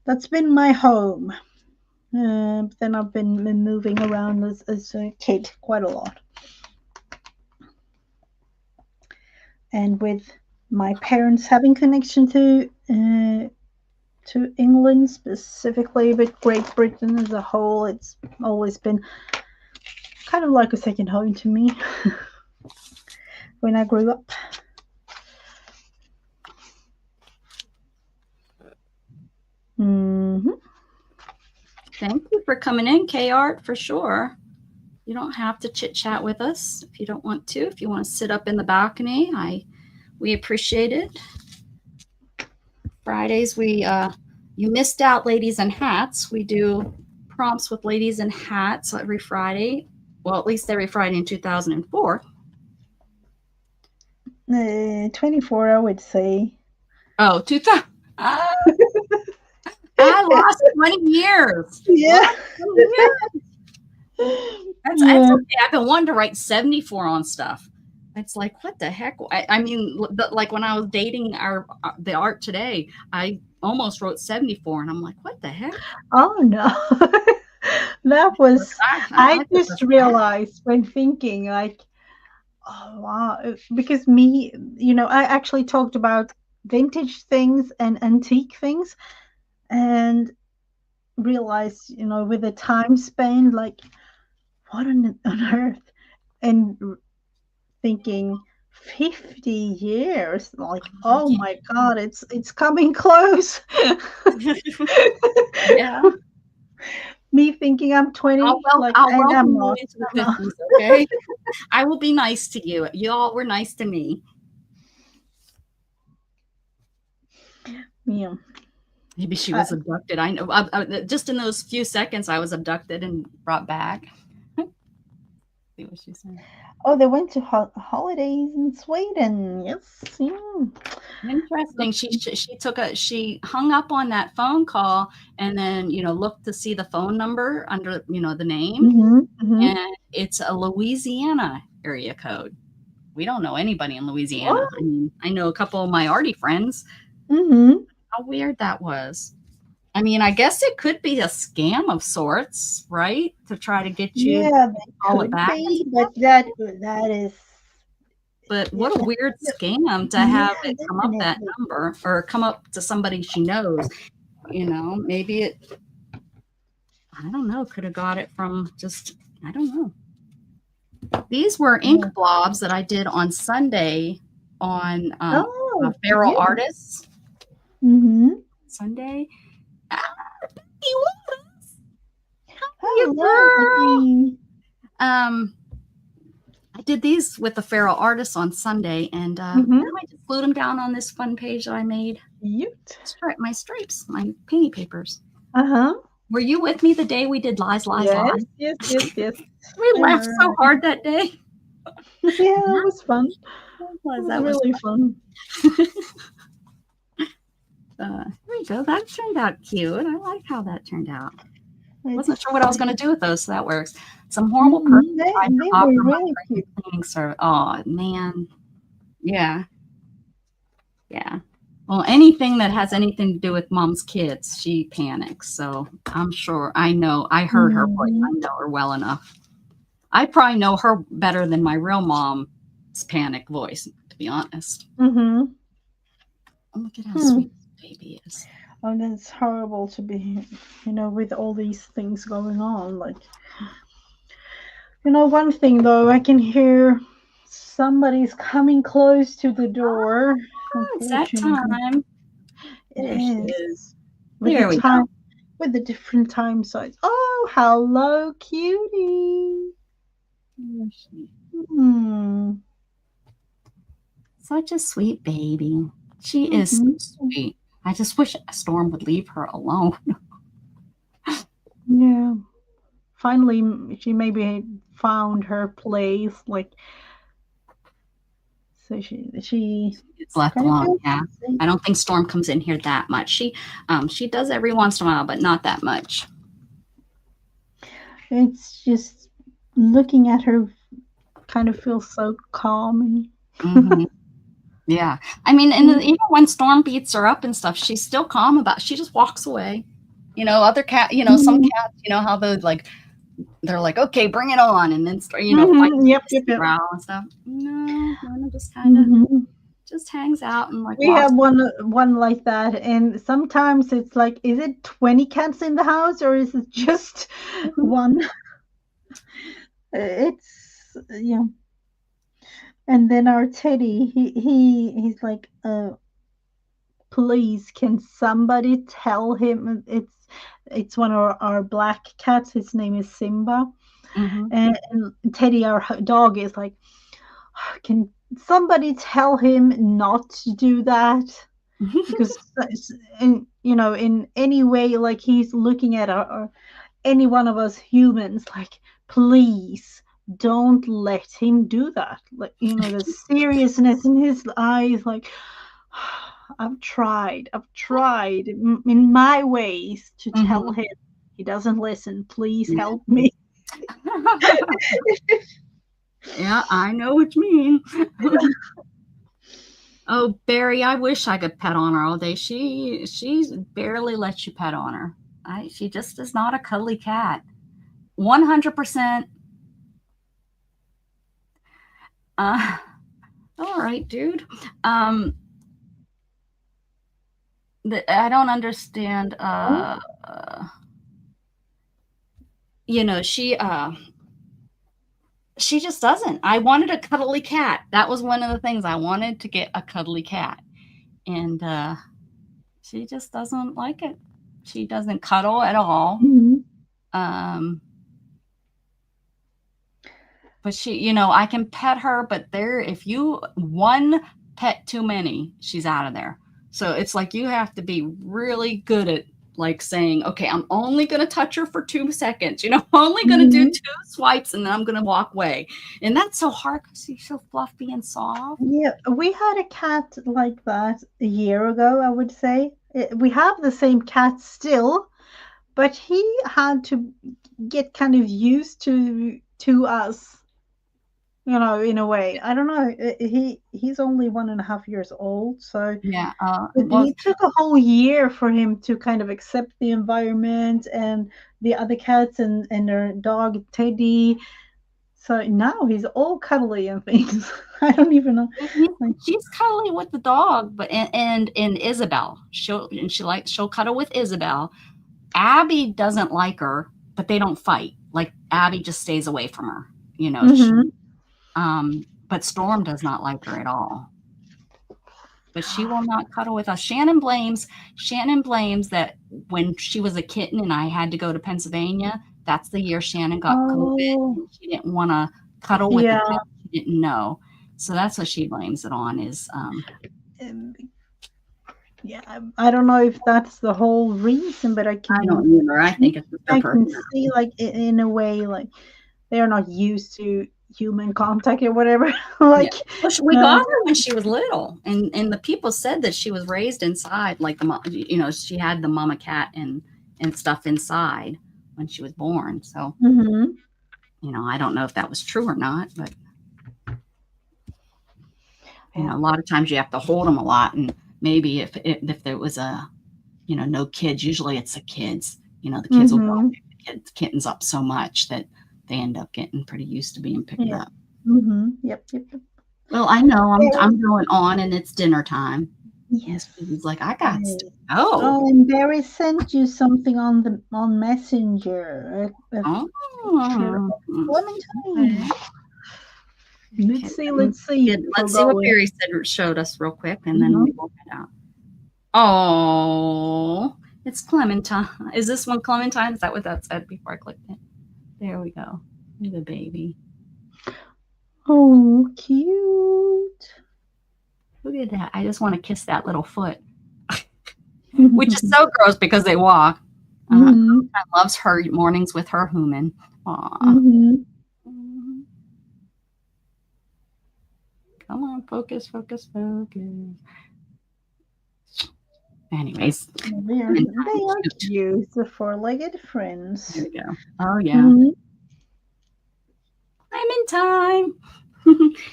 That's been my home. But then I've been moving around as a kid quite a lot. And with my parents having connection to England specifically, but Great Britain as a whole, it's always been kind of like a second home to me when I grew up. hmm Thank you for coming in, K Art, for sure. You don't have to chit chat with us if you don't want to. If you want to sit up in the balcony, we appreciate it. Fridays you missed out, ladies in hats. We do prompts with ladies in hats every Friday. Well, at least every Friday in 2004. 24, I would say. Oh, 2000. I lost 20 years. Yeah. Lost 20 years. That's Yeah. okay. I've been wanting to write 74 on stuff. It's like, what the heck? I mean, like when I was dating the Art today, I almost wrote 74, and I'm like, what the heck? Oh no. That was, I I thought just that's bad. realized when thinking, like, oh wow, because me, I actually talked about vintage things and antique things, and realized, with the time span, like, what on earth, and thinking 50 years, like, oh my god, it's coming close. Yeah. Me thinking I'm 20, like, I'll and I'm welcome you not. into the No. 50s, okay? I will be nice to you. You all were nice to me. Yeah. Maybe she Uh, was abducted. I know. Just in those few seconds, I was abducted and brought back. See what she's saying. oh, they went to holidays in Sweden. Yes. Yeah. Interesting. She hung up on that phone call and then looked to see the phone number under the name, Mm-hmm. Mm-hmm. and it's a Louisiana area code. We don't know anybody in Louisiana. I Oh. mean, I know a couple of my arty friends. Mm-hmm. How weird that was. I mean, I guess it could be a scam of sorts, right? To try to get you to Yeah, they call it could back and be, stuff. but that is But yeah, what a weird scam to have yeah, it come up that definitely. number or come up to somebody she knows. Maybe I don't know, could have got it from just, I don't know. These were ink Yeah. blobs that I did on Sunday on Oh, Feral cute. Artists Mm-hmm. Sunday. Ah, Becky Waters, how are you, Hello, girl? Becky. Um, I did these with the Feral Artists on Sunday, and Mm-hmm. now I just glued them down on this fun page that I made. Cute. My stripes, my painty papers. Uh-huh. Were you with me the day we did Lies, Lies, Yes, Lies? yes, yes, yes. We I laughed so remember. hard that day. Yeah, that was fun. It was That was really fun. there we go. That turned out cute. I like how that turned out. Wasn't It's sure what I was going to do with those, so that works. Some horrible person tried to they were offer my really free cute. cleaning service. Oh man, yeah, yeah. Well, anything that has anything to do with mom's kids, she panics. So I'm sure I heard her voice. Mm-hmm. I know her well enough. I probably know her better than my real mom's panic voice, to be honest. Mm-hmm. Oh, look at how Hmm. sweet this baby is. Oh, that's horrible to be, with all these things going on. Like, one thing though, I can hear somebody's coming close to the door. Oh, it's that Unfortunately, time. it There she is is. with the There we go. time, with the different time zones. Oh, hello, cutie. There she Hmm. Such a sweet baby. She is so Mm-hmm. sweet. I just wish Storm would leave her alone. Yeah. Finally, she maybe found her place. Like, so she It's left kind of alone. feels Yeah. safe. I don't think Storm comes in here that much. She does every once in a while, but not that much. It's just looking at her kind of feels so calming. Hmm. Yeah. I mean, and even when Storm beats her up and stuff, she's still calm about she just walks away. Other cat, some Mhm. cats, how they're like, okay, bring it on, and then start, fighting Mhm. Yep, yep, hissy yep. growl and stuff. No, Luna just kind of Mhm. just hangs out and like We walks. have one like that, and sometimes it's like, is it 20 cats in the house or is it just one? It's yeah. And then our Teddy, he's like, please, can somebody tell him it's one of our black cats. His name is Simba, Hmm. and Teddy, our dog, is like, can somebody tell him not to do that? Because in any way, like he's looking at any one of us humans, like, please don't let him do that. Like, the seriousness in his eyes, like, I've tried in my ways to tell Hmm. him. He doesn't listen. Please Yeah. help me. Yeah, I know what you mean. Oh, Barry, I wish I could pet on her all day. She barely lets you pet on her. She just is not a cuddly cat. 100%. Uh, all right, dude. Um, I don't understand. You know, she just doesn't. I wanted a cuddly cat. That was one of the things I wanted to get a cuddly cat, and she just doesn't like it. She doesn't cuddle at all. Mhm. Um, but I can pet her, but if you one pet too many, she's out of there. So it's like you have to be really good at like saying, okay, I'm only going to touch her for 2 seconds. I'm only going to do 2 swipes and then I'm going to walk away. And that's so hard because she's so fluffy and soft. Yeah, we had a cat like that a year ago, I would say. We have the same cat still, but he had to get kind of used to us, in a way. I don't know. He's only 1.5 years old, so Yeah. Well, it took a whole year for him to kind of accept the environment and the other cats and their dog Teddy. So now he's all cuddly and things. I don't even know. Like, she's cuddly with the dog, but and Isabel, she'll cuddle with Isabel. Abby doesn't like her, but they don't fight. Like Abby just stays away from her. But Storm does not like her at all. But she will not cuddle with us. Shannon blames that when she was a kitten and I had to go to Pennsylvania, that's the year Shannon got COVID. And she didn't want to cuddle with the pet she didn't know. So that's what she blames it on is yeah, I don't know if that's the whole reason, but I don't either. I think it's just I can see like in a way like they're not used to human contact or whatever. Like we got her when she was little, and the people said that she was raised inside, like she had the mama cat and stuff inside when she was born. So I don't know if that was true or not, but a lot of times you have to hold them a lot, and maybe if there was a no kids, usually it's the kids. The kids will pick the kittens up so much that they end up getting pretty used to being picked up. Yep. Well, I know I'm going on, and it's dinner time. Yes, he's like, I got to go. Oh, and Barry sent you something on Messenger. Clementine. Let's see. Let's see what Barry showed us real quick, and then we will head out. Oh, it's Clementine. Is this one Clementine? Is that what that said before I clicked it? There we go. The baby. Oh, cute. Look at that. I just want to kiss that little foot. Which is so gross because they walk. Loves her mornings with her human. Aw. Come on, focus. Anyways. They are cute, the four-legged friends. There we go. Oh, yeah. Clementine.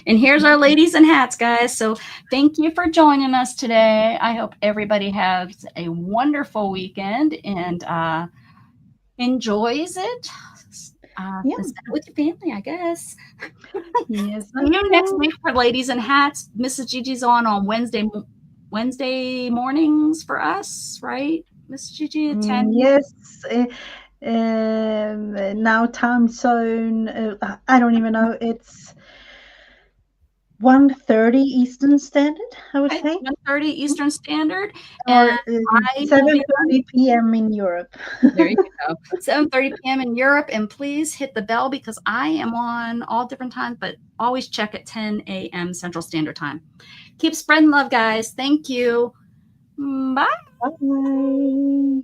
And here's our ladies in hats, guys. So thank you for joining us today. I hope everybody has a wonderful weekend and enjoys it. With your family, I guess. Yes. See you next week for ladies in hats. Mrs. Gigi's on Wednesday mornings for us, right? Miss Gigi at 10. Yes. Now time zone. I don't even know. It's 1:30 Eastern Standard, I would say. 1:30 Eastern Standard. Or 7:30 p.m. in Europe. There you go. 7:30 p.m. in Europe. And please hit the bell because I am on all different times, but always check at 10 a.m. Central Standard Time. Keep spreading love, guys. Thank you. Bye. Bye.